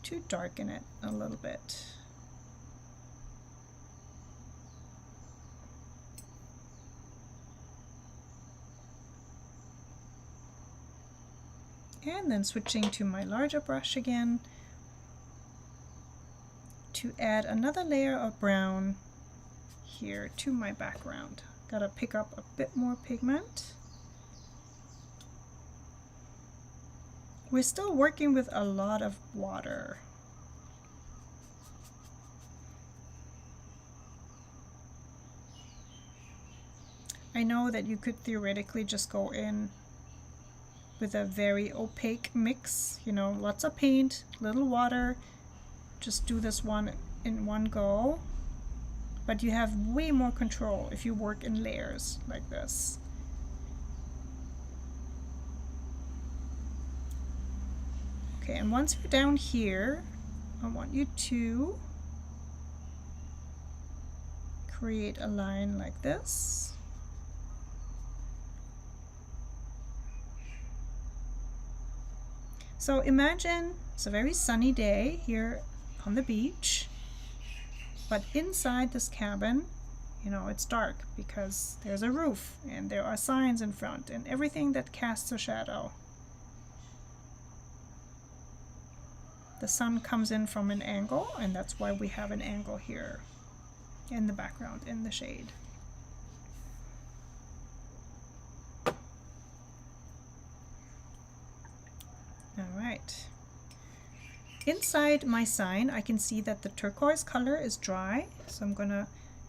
to darken it a little bit. And then switching to my larger brush again to add another layer of brown here to my background. Gotta pick up a bit more pigment. We're still working with a lot of water. I know that you could theoretically just go in with a very opaque mix, you know, lots of paint, little water, just do this one in one go. But you have way more control if you work in layers like this. Okay, and once you're down here, I want you to create a line like this. So imagine it's a very sunny day here on the beach. But inside this cabin, you know, it's dark because there's a roof and there are signs in front and everything that casts a shadow. The sun comes in from an angle, and that's why we have an angle here in the background, in the shade. All right. Inside my sign, I can see that the turquoise color is dry, so I'm gonna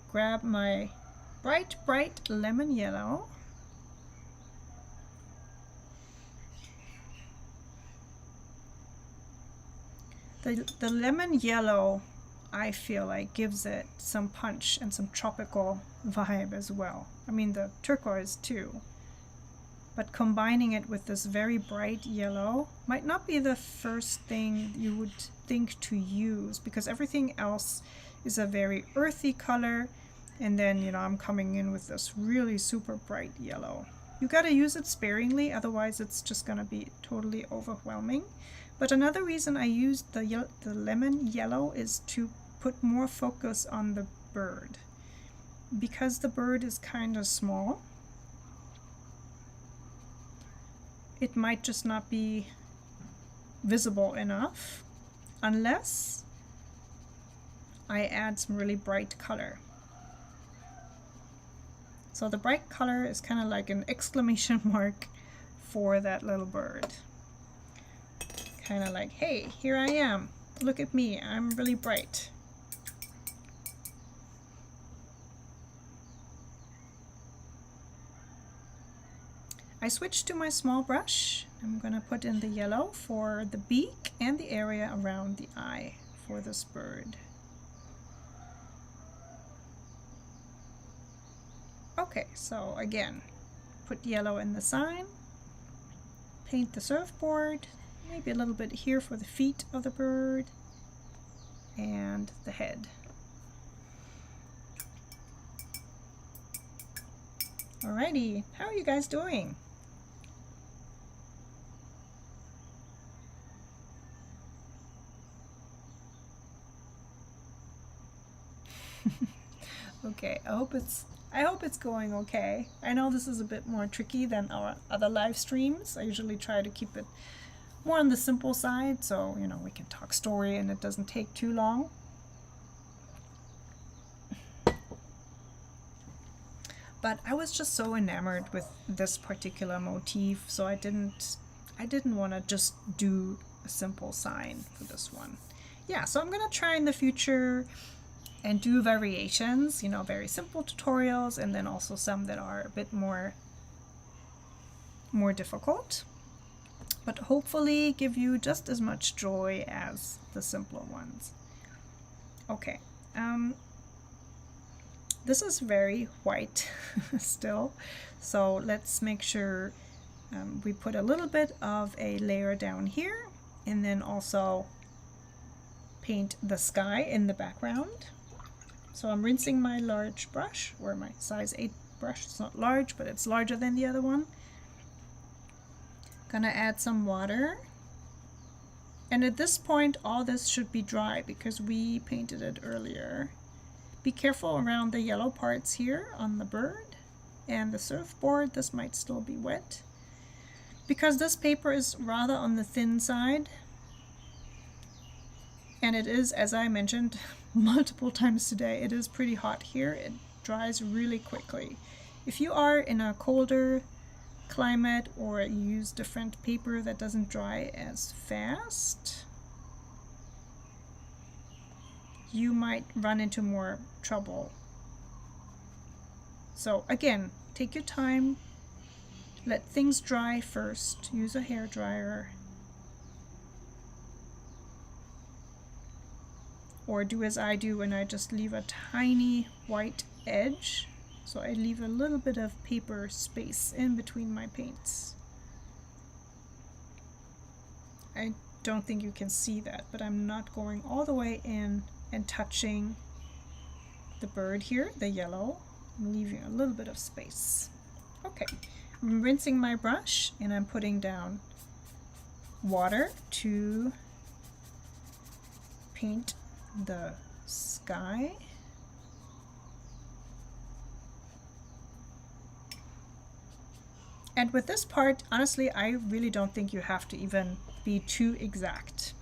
grab my bright lemon yellow. The lemon yellow, I feel like, gives it some punch and some tropical vibe as well. I mean, the turquoise too. But combining it with this very bright yellow might not be the first thing you would think to use, because everything else is a very earthy color, And then, you know, I'm coming in with this really super bright yellow. You got to use it sparingly, otherwise it's just going to be totally overwhelming. But another reason I used the lemon yellow is to put more focus on the bird. Because the bird is kind of small, it might just not be visible enough unless I add some really bright color. So the bright color is kind of like an exclamation mark for that little bird. Kind of like, hey, here I am. Look at me, I'm really bright. I switched to my small brush. I'm going to put in the yellow for the beak and the area around the eye for this bird. Okay, so again, put yellow in the sign, paint the surfboard, maybe a little bit here for the feet of the bird and the head. Alrighty, how are you guys doing? Okay, I hope it's going okay. I know this is a bit more tricky than our other live streams. I usually try to keep it more on the simple side, so you know, we can talk story and it doesn't take too long. But I was just so enamored with this particular motif, so I didn't want to just do a simple sign for this one. Yeah, so I'm gonna try in the future and do variations, you know, very simple tutorials, and then also some that are a bit more difficult, but hopefully give you just as much joy as the simpler ones. Okay, this is very white still, so let's make sure we put a little bit of a layer down here, and then also paint the sky in the background. So I'm rinsing my large brush, or my size 8 brush. It's not large, but it's larger than the other one. Gonna add some water. And at this point, all this should be dry because we painted it earlier. Be careful around the yellow parts here on the bird and the surfboard. This might still be wet. Because this paper is rather on the thin side, and it is, as I mentioned multiple times today, it is pretty hot here. It dries really quickly. If you are in a colder climate or you use different paper that doesn't dry as fast, you might run into more trouble. So again, take your time, let things dry first, use a hair dryer, or do as I do and I just leave a tiny white edge. So I leave a little bit of paper space in between my paints. I don't think you can see that, but I'm not going all the way in and touching the bird here, the yellow. I'm leaving a little bit of space. Okay, I'm rinsing my brush and I'm putting down water to paint the sky. And with this part, honestly, I really don't think you have to even be too exact.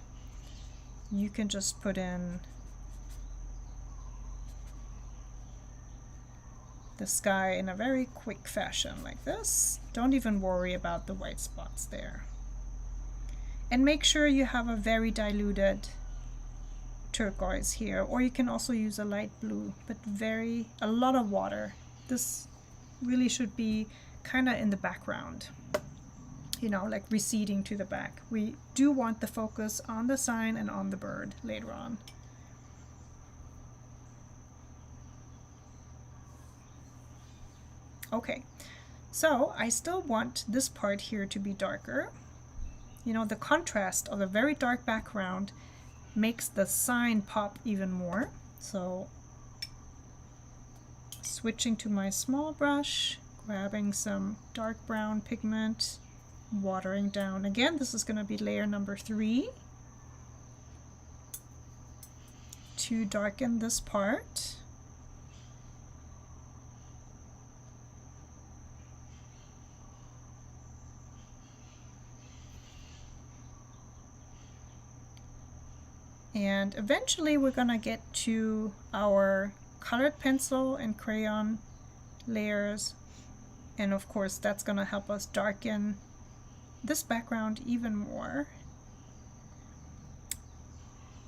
You can just put in the sky in a very quick fashion like this. Don't even worry about the white spots there. And make sure you have a very diluted turquoise here, or you can also use a light blue, but a lot of water. This really should be kind of in the background, you know, like receding to the back. We do want the focus on the sign and on the bird later on. Okay, so I still want this part here to be darker. You know, the contrast of a very dark background makes the sign pop even more. So Switching to my small brush, grabbing some dark brown pigment, watering down. Again, this is going to be layer number 3 to darken this part. And eventually we're going to get to our colored pencil and crayon layers, and of course that's going to help us darken this background even more.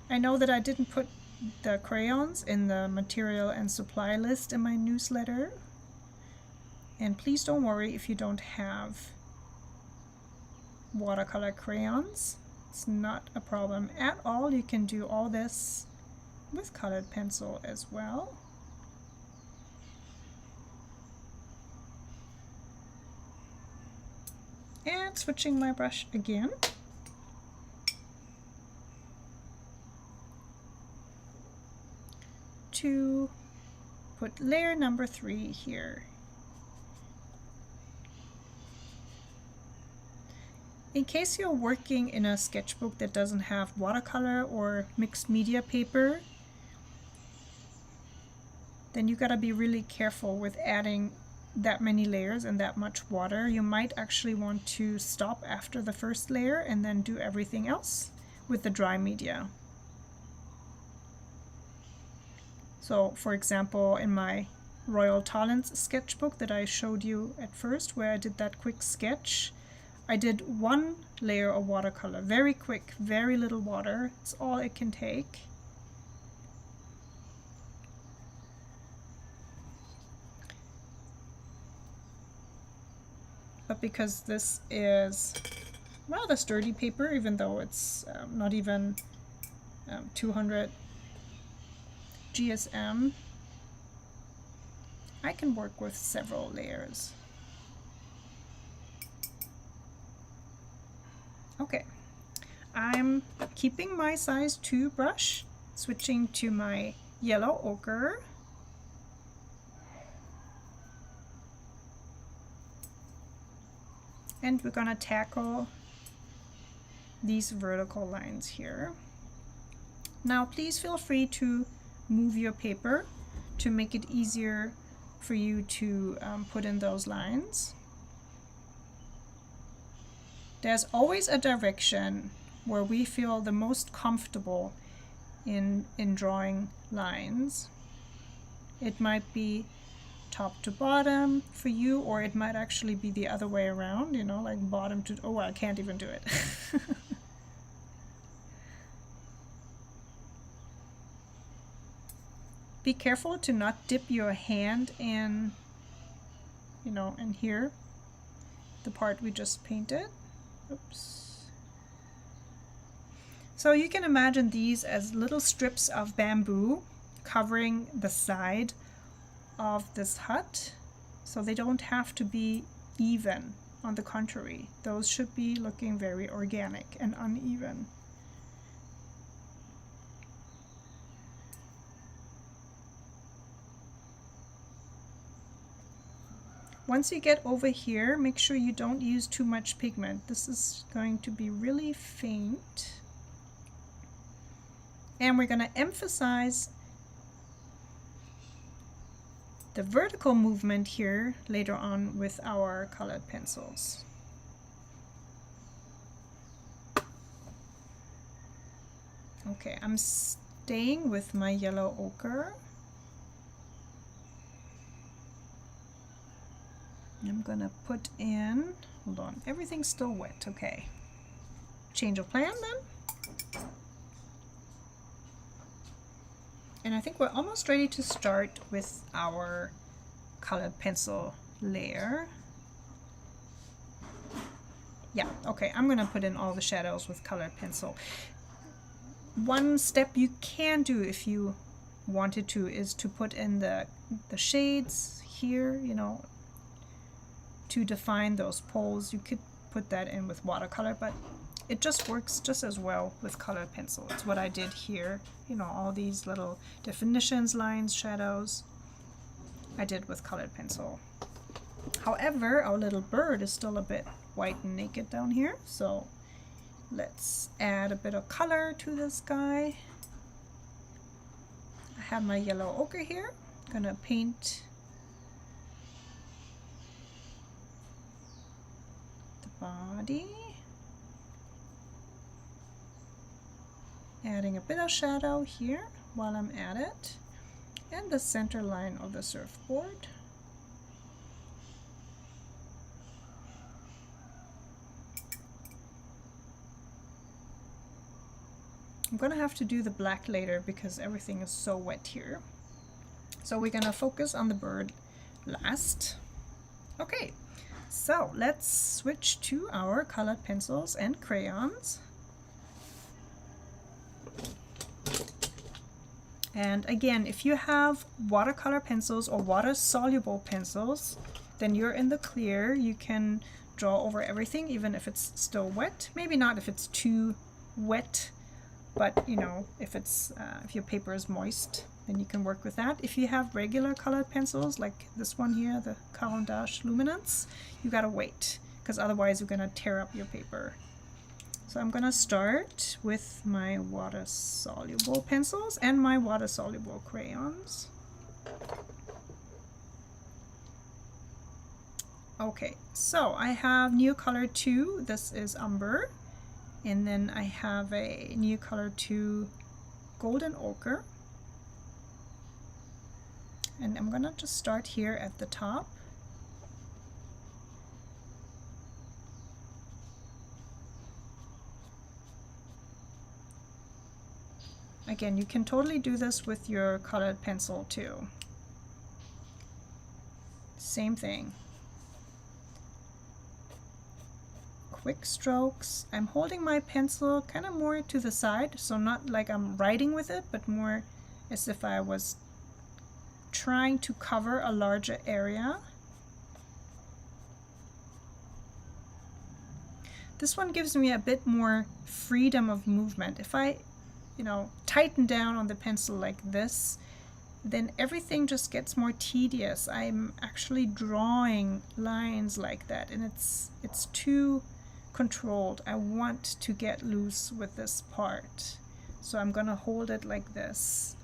I know that I didn't put the crayons in the material and supply list in my newsletter, and please don't worry if you don't have watercolor crayons. It's not a problem at all. You can do all this with colored pencil as well. And switching my brush again. To put layer number 3 here. In case you're working in a sketchbook that doesn't have watercolor or mixed media paper, then you gotta be really careful with adding that many layers and that much water. You might actually want to stop after the first layer and then do everything else with the dry media. So for example, in my Royal Talents sketchbook that I showed you at first, where I did that quick sketch, I did 1 layer of watercolor, very quick, very little water. It's all it can take. But because this is rather sturdy paper, even though it's not even 200 GSM, I can work with several layers. Okay, I'm keeping my size 2 brush, switching to my yellow ochre. And we're gonna tackle these vertical lines here. Now please feel free to move your paper to make it easier for you to put in those lines. There's always a direction where we feel the most comfortable in drawing lines. It might be top to bottom for you, or it might actually be the other way around, you know, like bottom to, oh, I can't even do it. Be careful to not dip your hand in, you know, in here, the part we just painted. Oops. So you can imagine these as little strips of bamboo covering the side of this hut, so they don't have to be even. On the contrary, those should be looking very organic and uneven. Once you get over here, make sure you don't use too much pigment. This is going to be really faint. And we're going to emphasize the vertical movement here later on with our colored pencils. Okay, I'm staying with my yellow ochre. I'm gonna put in, hold on, everything's still wet, okay. Change of plan then. And I think we're almost ready to start with our colored pencil layer. Yeah, okay, I'm gonna put in all the shadows with colored pencil. One step you can do if you wanted to is to put in the shades here, you know, to define those poles. You could put that in with watercolor, but it just works just as well with colored pencil. It's what I did here, you know, all these little definitions, lines, shadows. I did with colored pencil. However, our little bird is still a bit white and naked down here, so let's add a bit of color to this guy. I have my yellow ochre here. I'm gonna paint the body. Adding a bit of shadow here while I'm at it. And the center line of the surfboard. I'm gonna have to do the black later because everything is so wet here. So we're gonna focus on the bird last. Okay, so let's switch to our colored pencils and crayons. And again, if you have watercolor pencils or water-soluble pencils, then you're in the clear. You can draw over everything, even if it's still wet. Maybe not if it's too wet, but you know, if it's if your paper is moist, then you can work with that. If you have regular colored pencils, like this one here, the Caran d'Ache Luminance, you gotta wait, because otherwise you're gonna tear up your paper. So I'm gonna start with my water-soluble pencils and my water-soluble crayons. Okay, so I have new color 2, this is umber, and then I have a new color 2 golden ochre. And I'm gonna just start here at the top. Again, you can totally do this with your colored pencil too. Same thing. Quick strokes. I'm holding my pencil kind of more to the side, so not like I'm writing with it, but more as if I was trying to cover a larger area. This one gives me a bit more freedom of movement. If I tighten down on the pencil like this, then everything just gets more tedious. I'm actually drawing lines like that, and it's too controlled. I want to get loose with this part, so I'm gonna hold it like this.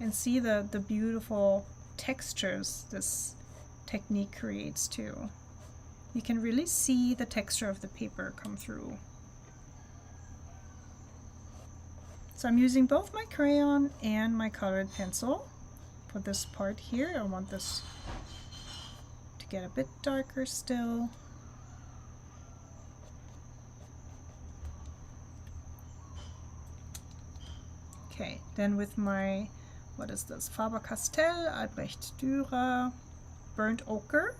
And see the beautiful textures this technique creates too. You can really see the texture of the paper come through. So I'm using both my crayon and my colored pencil for this part here. I want this to get a bit darker still. Okay, then with my, what is this? Faber Castell, Albrecht Dürer, burnt ochre.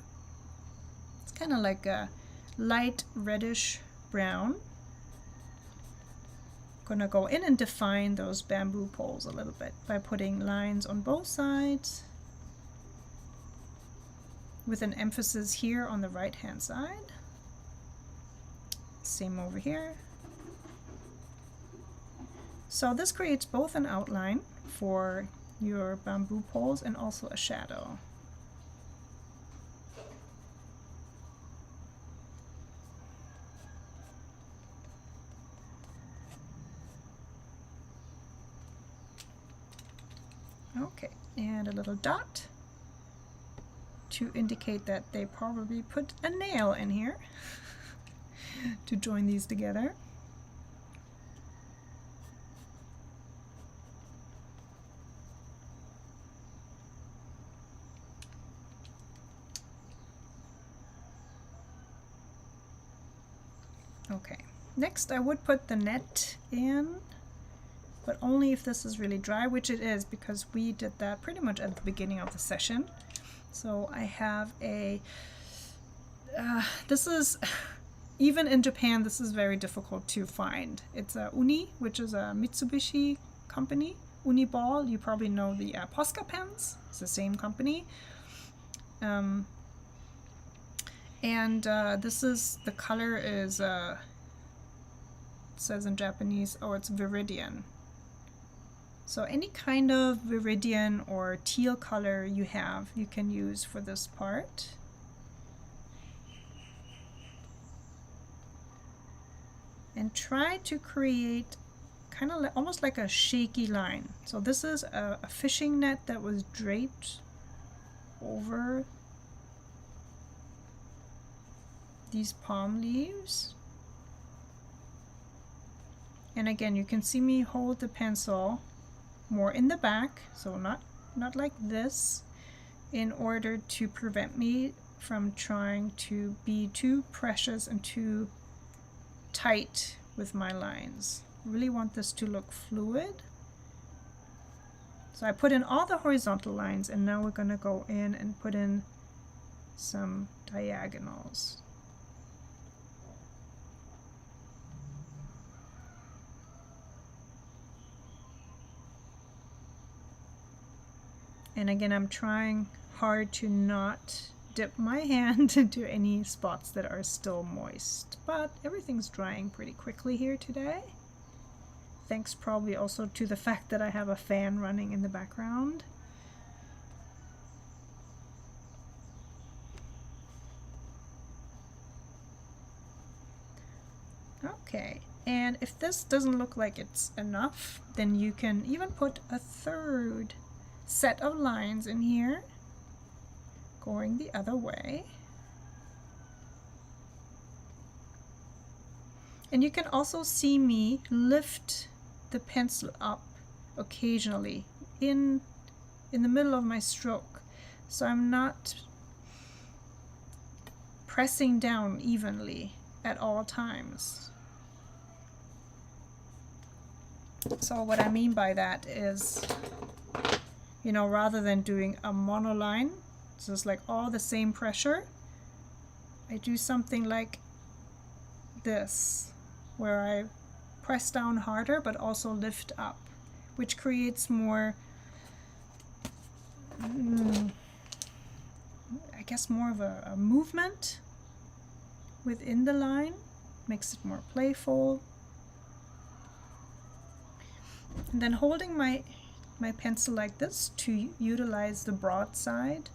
It's kind of like a light reddish brown. Gonna go in and define those bamboo poles a little bit by putting lines on both sides with an emphasis here on the right hand side. Same over here. So this creates both an outline for your bamboo poles and also a shadow. Okay, and a little dot to indicate that they probably put a nail in here to join these together. Okay, next I would put the net in, but only if this is really dry, which it is, because we did that pretty much at the beginning of the session. So I have a, this is, even in Japan, this is very difficult to find. It's a Uni, which is a Mitsubishi company. Uni Ball, you probably know the Posca pens, it's the same company. This is, the color is, it says in Japanese, oh, it's Viridian. So any kind of viridian or teal color you have, you can use for this part. And try to create kind of almost like a shaky line. So this is a fishing net that was draped over these palm leaves. And again, you can see me hold the pencil more in the back, so not like this, in order to prevent me from trying to be too precious and too tight with my lines. Really want this to look fluid. So I put in all the horizontal lines, and now we're going to go in and put in some diagonals. And again, I'm trying hard to not dip my hand into any spots that are still moist, but everything's drying pretty quickly here today. Thanks probably also to the fact that I have a fan running in the background. Okay, and if this doesn't look like it's enough, then you can even put a third set of lines in here going the other way. And you can also see me lift the pencil up occasionally in the middle of my stroke, so I'm not pressing down evenly at all times. So what I mean by that is, you know, rather than doing a monoline, so it's like all the same pressure, I do something like this, where I press down harder but also lift up, which creates more, I guess more of a movement within the line, makes it more playful. And then holding my pencil like this to utilize the broad side,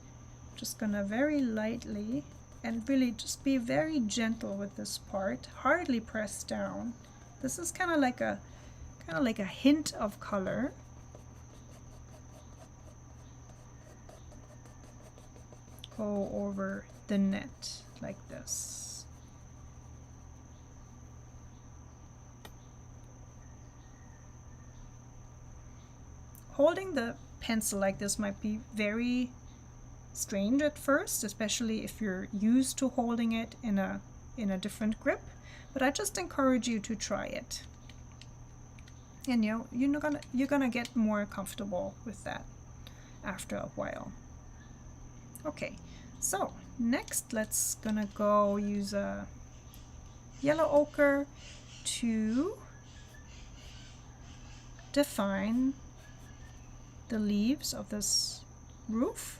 just gonna very lightly and really just be very gentle with this part, hardly press down. This is kind of like a hint of color. Go over the net like this. Holding the pencil like this might be very strange at first, especially if you're used to holding it in a different grip, but I just encourage you to try it. And you're gonna get more comfortable with that after a while. Okay, so next let's gonna go use a yellow ochre to define the leaves of this roof.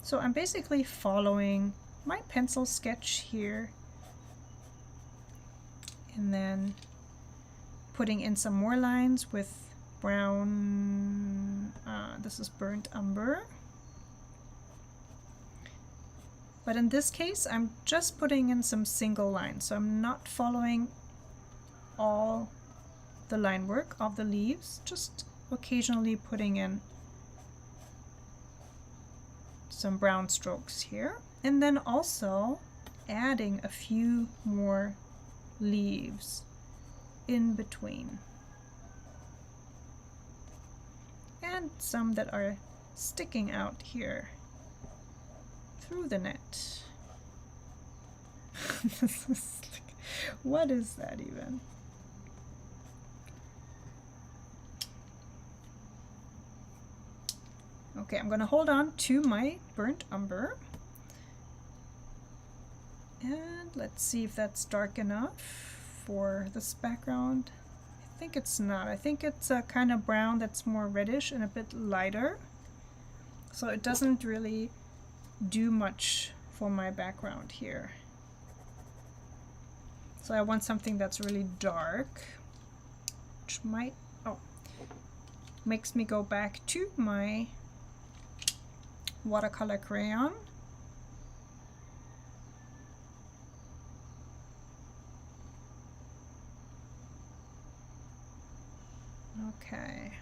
So I'm basically following my pencil sketch here and then putting in some more lines with brown, this is burnt umber. But in this case, I'm just putting in some single lines, so I'm not following all the line work of the leaves, just occasionally putting in some brown strokes here, and then also adding a few more leaves in between, and some that are sticking out here through the net. This is like, what is that even? Okay, I'm gonna hold on to my burnt umber, and let's see if that's dark enough for this background. I think it's not. I think it's a kind of brown that's more reddish and a bit lighter, so it doesn't really do much for my background here. So I want something that's really dark, which might, oh, makes me go back to my watercolor crayon. Okay,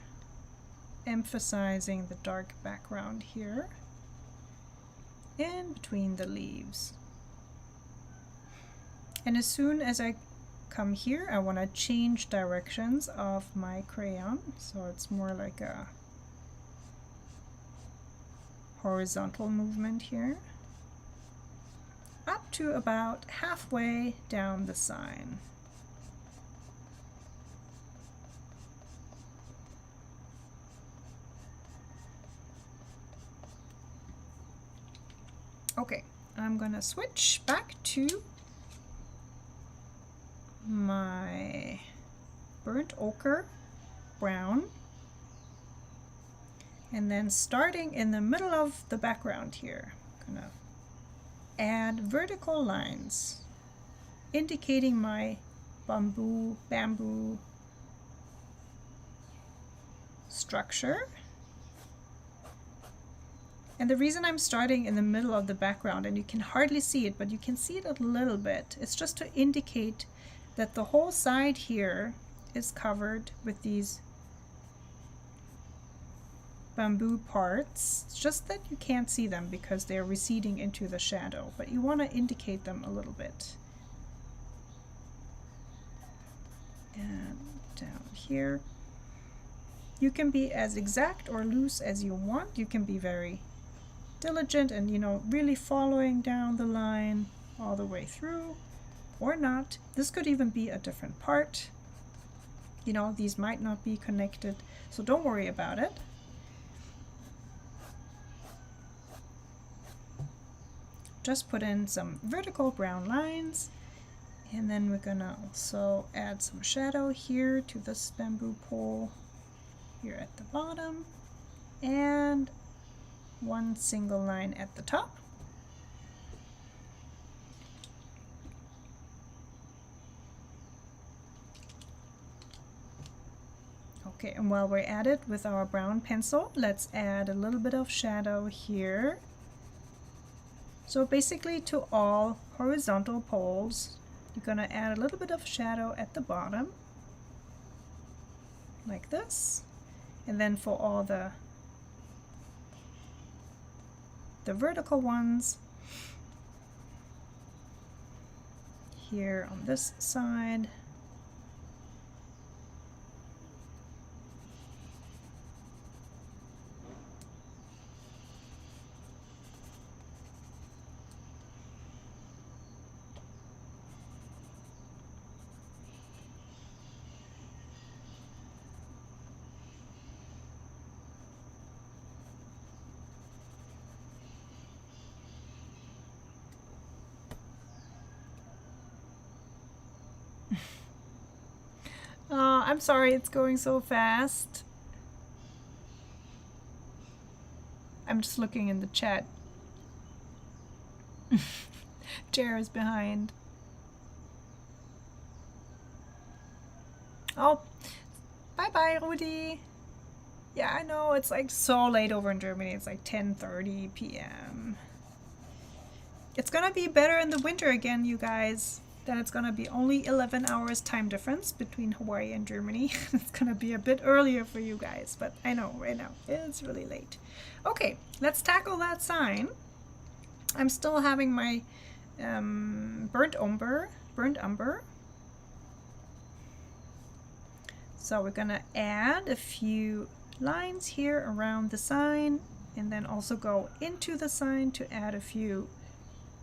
emphasizing the dark background here in between the leaves. And as soon as I come here, I want to change directions of my crayon, so it's more like a horizontal movement here, up to about halfway down the sign. Okay, I'm gonna switch back to my burnt ochre brown, and then starting in the middle of the background here, I'm gonna add vertical lines indicating my bamboo structure. And the reason I'm starting in the middle of the background, and you can hardly see it, but you can see it a little bit, it's just to indicate that the whole side here is covered with these bamboo parts. It's just that you can't see them because they're receding into the shadow, but you want to indicate them a little bit. And down here, you can be as exact or loose as you want. You can be very diligent and, you know, really following down the line all the way through, or not. This could even be a different part. You know, these might not be connected, so don't worry about it. Just put in some vertical brown lines, and then we're gonna also add some shadow here to this bamboo pole here at the bottom, and one single line at the top. Okay, and while we're at it with our brown pencil, let's add a little bit of shadow here. So basically to all horizontal poles, you're gonna add a little bit of shadow at the bottom, like this. And then for all the vertical ones, here on this side, I'm sorry it's going so fast. I'm just looking in the chat. Chair is behind. Oh, bye-bye, Rudi. Yeah, I know, it's like so late over in Germany. It's like 10:30 p.m. It's gonna be better in the winter again, you guys. Then it's gonna be only 11 hours time difference between Hawaii and Germany. It's gonna be a bit earlier for you guys, but I know right now it's really late. Okay, let's tackle that sign. I'm still having my burnt umber. So we're gonna add a few lines here around the sign, and then also go into the sign to add a few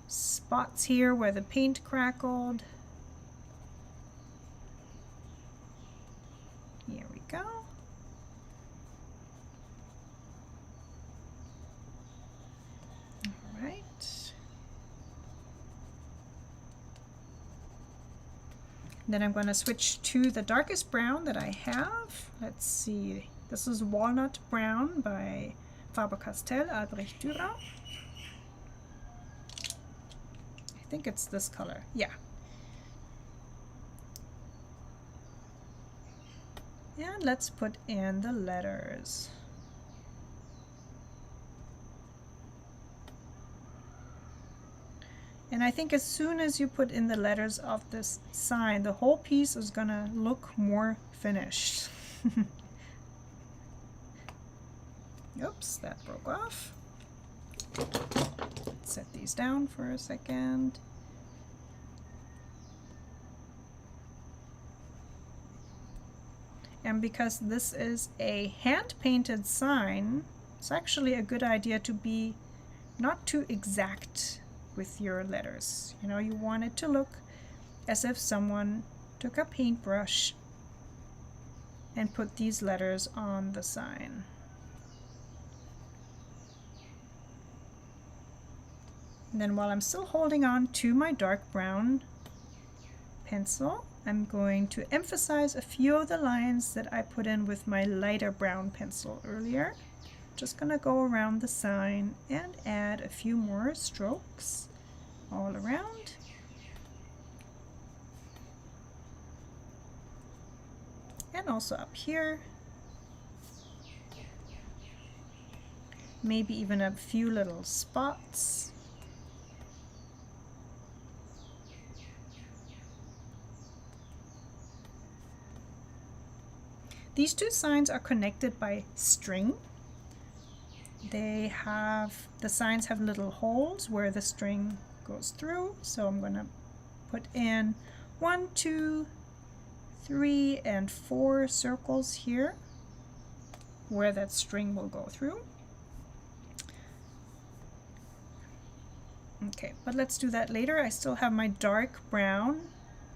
spots here where the paint crackled. Here we go. All right. Then I'm going to switch to the darkest brown that I have. Let's see. This is Walnut Brown by Faber Castell, Albrecht Dürer. I think it's this color. Yeah. And let's put in the letters. And I think as soon as you put in the letters of this sign, the whole piece is gonna look more finished. Oops, that broke off. Set these down for a second. And because this is a hand-painted sign, it's actually a good idea to be not too exact with your letters. You know, you want it to look as if someone took a paintbrush and put these letters on the sign. And then while I'm still holding on to my dark brown pencil, I'm going to emphasize a few of the lines that I put in with my lighter brown pencil earlier. Just gonna go around the sign and add a few more strokes all around. And also up here. Maybe even a few little spots. These two signs are connected by string. The signs have little holes where the string goes through. So I'm going to put in 1, 2, 3, and 4 circles here where that string will go through. Okay, but let's do that later. I still have my dark brown,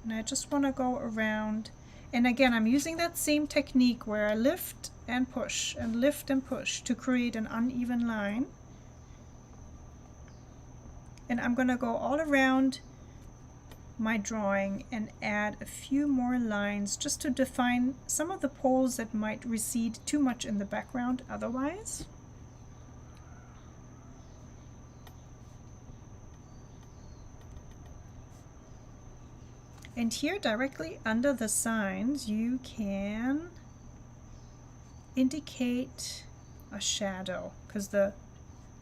and I just want to go around. And again, I'm using that same technique where I lift and push and lift and push to create an uneven line. And I'm going to go all around my drawing and add a few more lines just to define some of the poles that might recede too much in the background otherwise. And here directly under the signs you can indicate a shadow, because the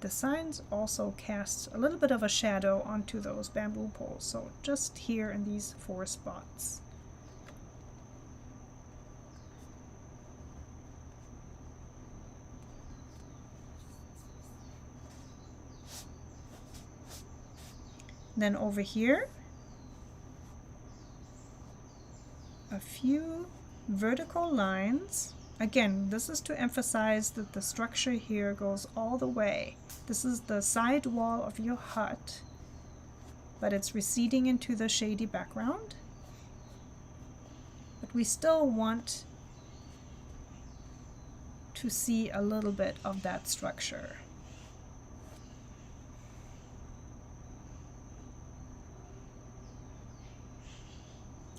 signs also cast a little bit of a shadow onto those bamboo poles. So just here in these 4 spots. Then over here, a few vertical lines. Again, this is to emphasize that the structure here goes all the way. This is the side wall of your hut, but it's receding into the shady background. But we still want to see a little bit of that structure.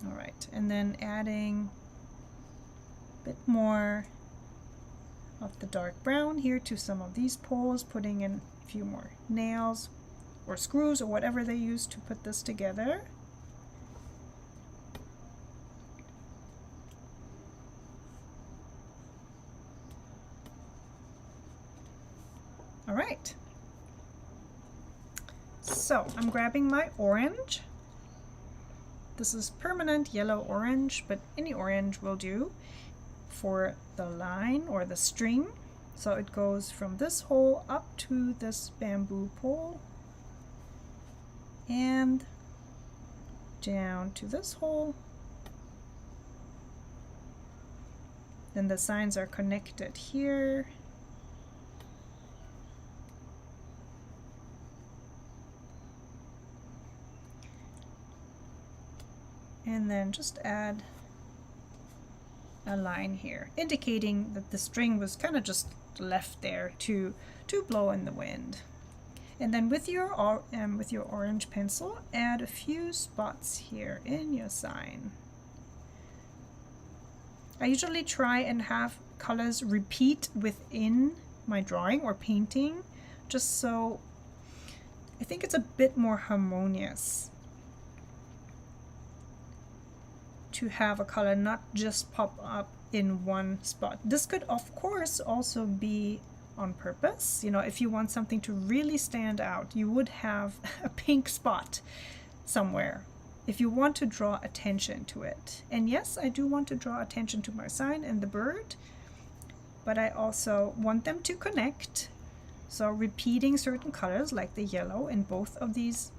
All right, and then adding a bit more of the dark brown here to some of these poles, putting in a few more nails or screws or whatever they use to put this together. All right, so I'm grabbing my orange. This is permanent yellow orange, but any orange will do for the line or the string. So it goes from this hole up to this bamboo pole and down to this hole. Then the signs are connected here. And then just add a line here, indicating that the string was kind of just left there to blow in the wind. And then with your orange pencil, add a few spots here in your sign. I usually try and have colors repeat within my drawing or painting, just so I think it's a bit more harmonious. to have a color not just pop up in one spot. This could of course also be on purpose. You know, if you want something to really stand out, you would have a pink spot somewhere if you want to draw attention to it. And yes, I do want to draw attention to my sign and the bird, but I also want them to connect. So repeating certain colors like the yellow in both of these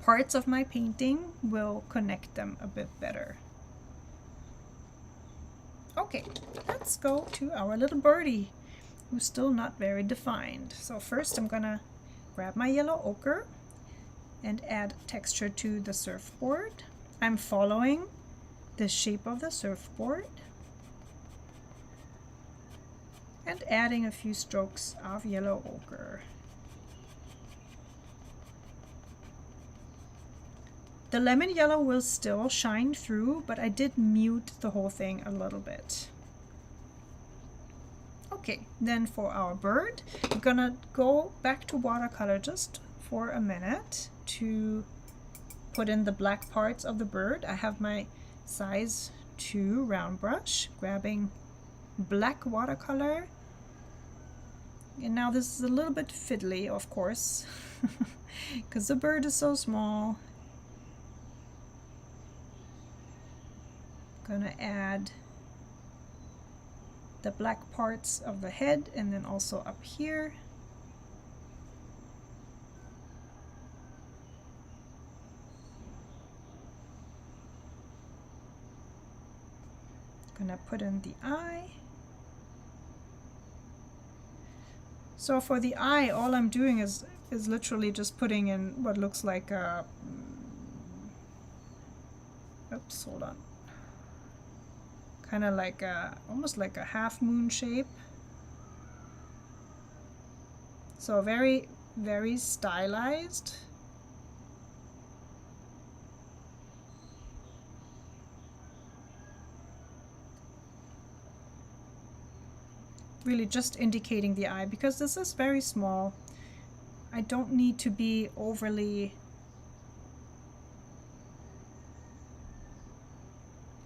parts of my painting will connect them a bit better. Okay, let's go to our little birdie, who's still not very defined. So first I'm gonna grab my yellow ochre and add texture to the surfboard. I'm following the shape of the surfboard and adding a few strokes of yellow ochre. The lemon yellow will still shine through, but I did mute the whole thing a little bit. Okay, then for our bird, I'm gonna go back to watercolor just for a minute to put in the black parts of the bird. I have my size 2 round brush, grabbing black watercolor. And now this is a little bit fiddly, of course, because the bird is so small. Gonna add the black parts of the head and then also up here. Gonna put in the eye. So for the eye, all I'm doing is literally just putting in what looks like a, oops, hold on. Kind of like a, almost like a half moon shape. So very, very stylized. Really just indicating the eye, because this is very small. I don't need to be overly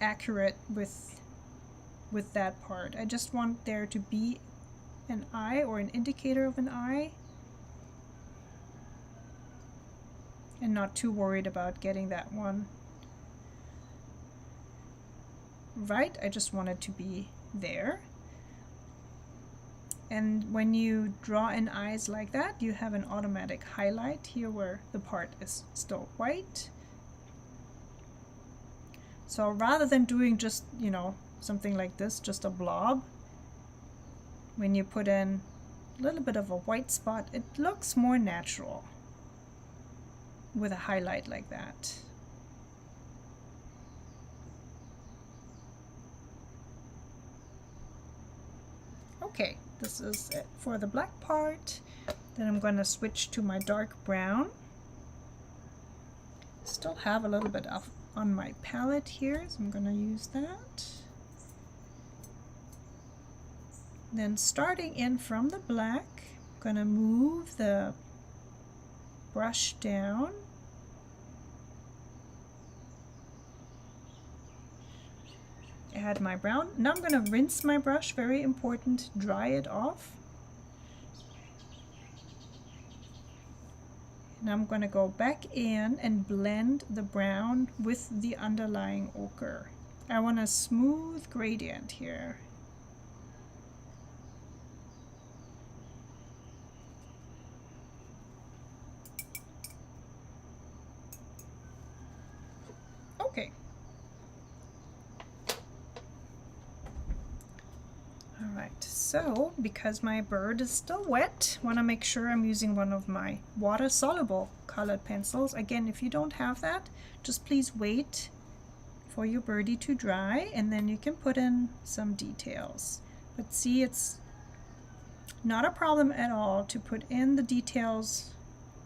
accurate with that part. I just want there to be an eye or an indicator of an eye, and not too worried about getting that one right. I just want it to be there. And when you draw in eyes like that, you have an automatic highlight here where the part is still white. So rather than doing just, you know, something like this, just a blob, when you put in a little bit of a white spot, it looks more natural with a highlight like that. Okay, this is it for the black part. Then I'm going to switch to my dark brown. Still have a little bit of on my palette here, so I'm going to use that. Then starting in from the black, I'm going to move the brush down. Add my brown. Now I'm going to rinse my brush, very important, dry it off. And I'm going to go back in and blend the brown with the underlying ochre. I want a smooth gradient here. Okay. Alright, so because my bird is still wet, I want to make sure I'm using one of my water-soluble colored pencils. Again, if you don't have that, just please wait for your birdie to dry and then you can put in some details. But see, it's not a problem at all to put in the details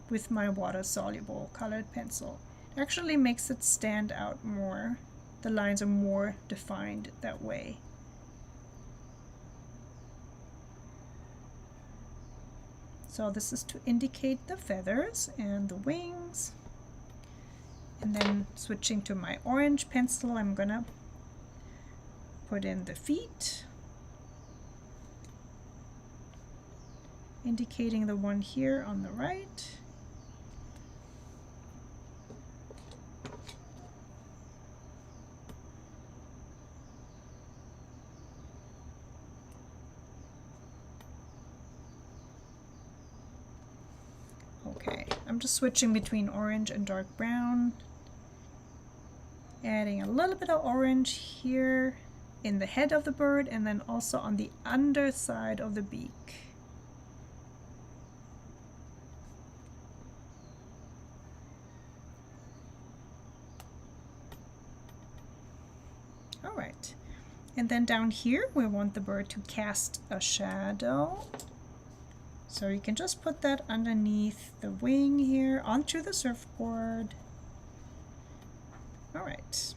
with my water-soluble colored pencil. It actually makes it stand out more. The lines are more defined that way. So this is to indicate the feathers and the wings. And then switching to my orange pencil, I'm gonna put in the feet, indicating the one here on the right. Okay, I'm just switching between orange and dark brown, adding a little bit of orange here in the head of the bird and then also on the underside of the beak. All right, and then down here we want the bird to cast a shadow. So you can just put that underneath the wing here onto the surfboard. All right.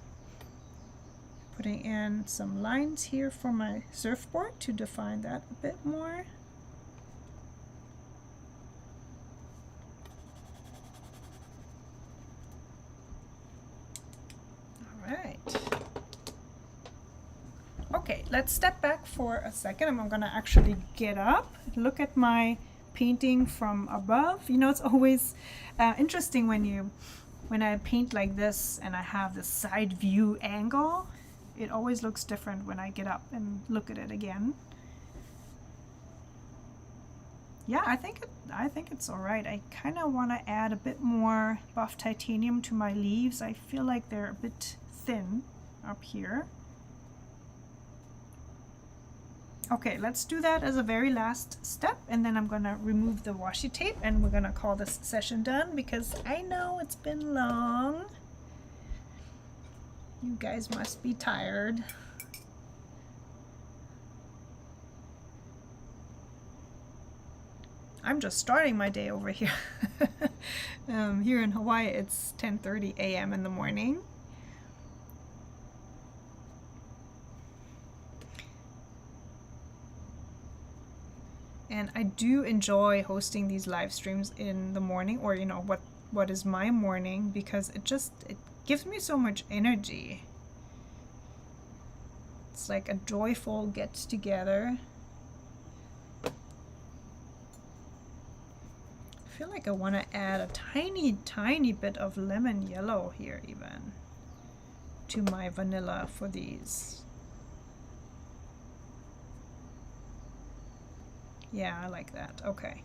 Putting in some lines here for my surfboard to define that a bit more. All right. Okay, let's step back for a second. I'm gonna actually get up, look at my painting from above. You know, it's always interesting when I paint like this and I have the side view angle. It always looks different when I get up and look at it again. Yeah, I think it's all right. I kind of want to add a bit more buff titanium to my leaves. I feel like they're a bit thin up here. Okay, let's do that as a very last step, and then I'm gonna remove the washi tape and we're gonna call this session done because I know it's been long. You guys must be tired. I'm just starting my day over here. Here in Hawaii, it's 10:30 a.m. in the morning. And I do enjoy hosting these live streams in the morning, or you know what is my morning, because it gives me so much energy. It's like a joyful get together. I feel like I want to add a tiny bit of lemon yellow here even to my vanilla for these. Yeah, I like that. Okay.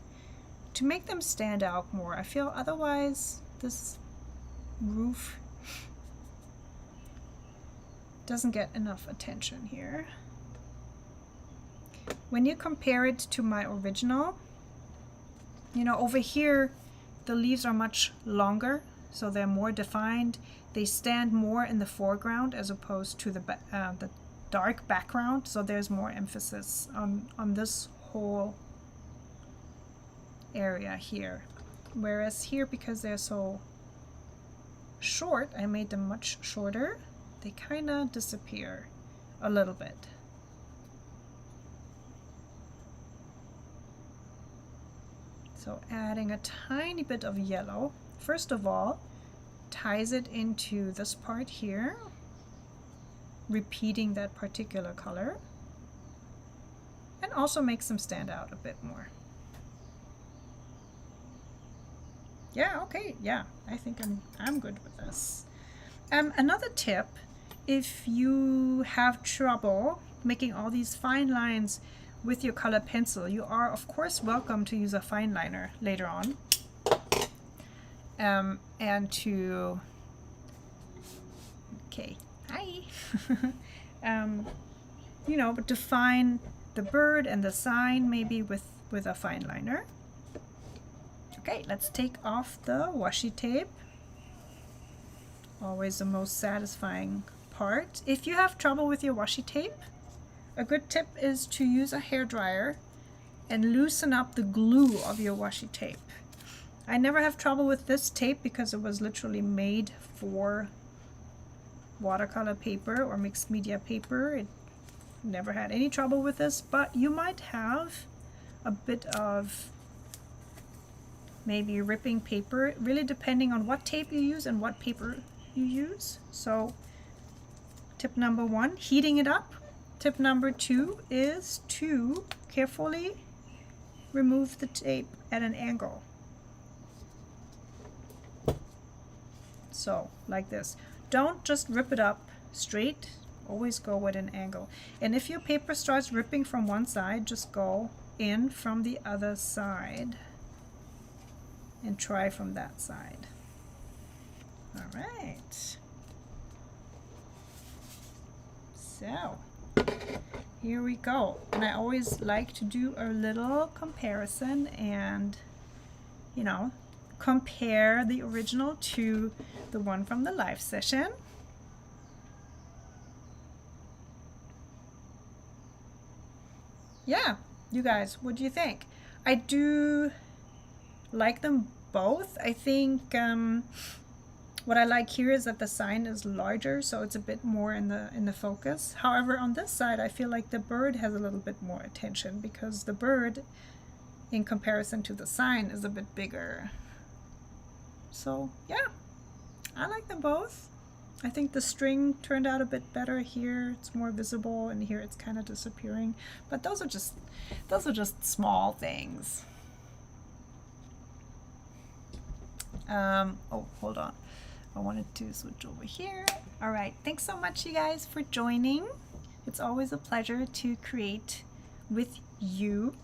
To make them stand out more, I feel otherwise this roof doesn't get enough attention here. When you compare it to my original, you know, over here the leaves are much longer, so they're more defined. They stand more in the foreground as opposed to the dark background, so there's more emphasis on this whole area here. Whereas here, because they're so short, I made them much shorter, they kind of disappear a little bit. So adding a tiny bit of yellow, first of all, ties it into this part here, repeating that particular color, and also makes them stand out a bit more. Yeah, okay, yeah, I think I'm good with this. Another tip, if you have trouble making all these fine lines with your colored pencil, you are of course welcome to use a fine liner later on, and to, okay, hi, you know, define the bird and the sign maybe with a fine liner. Okay, let's take off the washi tape. Always the most satisfying part. If you have trouble with your washi tape, a good tip is to use a hairdryer and loosen up the glue of your washi tape. I never have trouble with this tape because it was literally made for watercolor paper or mixed media paper. It never had any trouble with this, but you might have a bit of maybe ripping paper, really depending on what tape you use and what paper you use. So tip number 1, heating it up. Tip number 2 is to carefully remove the tape at an angle. So like this. Don't just rip it up straight, always go at an angle. And if your paper starts ripping from one side, just go in from the other side and try from that side. All right. So here we go. And I always like to do a little comparison and, you know, compare the original to the one from the live session. Yeah, you guys, what do you think? I do like them both. I think what I like here is that the sign is larger, so it's a bit more in the focus. However, on this side, I feel like the bird has a little bit more attention because the bird, in comparison to the sign, is a bit bigger. So yeah, I like them both. I think the string turned out a bit better here. It's more visible, and here it's kind of disappearing. But those are just small things. Oh, hold on. I wanted to switch over here. All right, thanks so much, you guys, for joining. It's always a pleasure to create with you.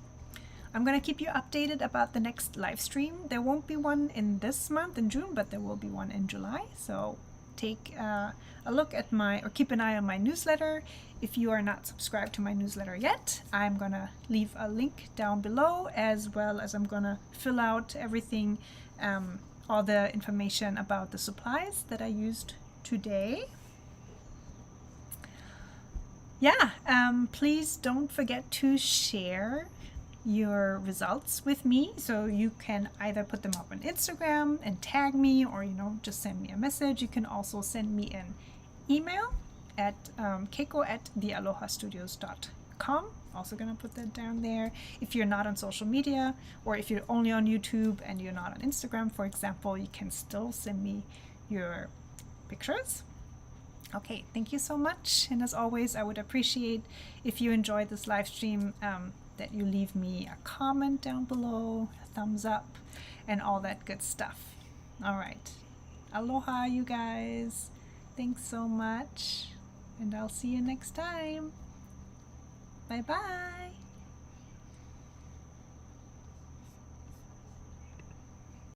I'm going to keep you updated about the next live stream. There won't be one in this month in June, but there will be one in July. So take a look at or keep an eye on my newsletter. If you are not subscribed to my newsletter yet, I'm going to leave a link down below, as well as I'm going to fill out everything, all the information about the supplies that I used today. Yeah, please don't forget to share your results with me, so you can either put them up on Instagram and tag me, or just send me a message. You can also send me an email at keiko@thealohastudios.com. Also gonna put that down there. If you're not on social media, or if you're only on YouTube and you're not on Instagram, for example, you can still send me your pictures. Okay, thank you so much, and as always, I would appreciate if you enjoyed this live stream, that you leave me a comment down below, a thumbs up, and all that good stuff. All right. Aloha, you guys. Thanks so much, and I'll see you next time. Bye-bye.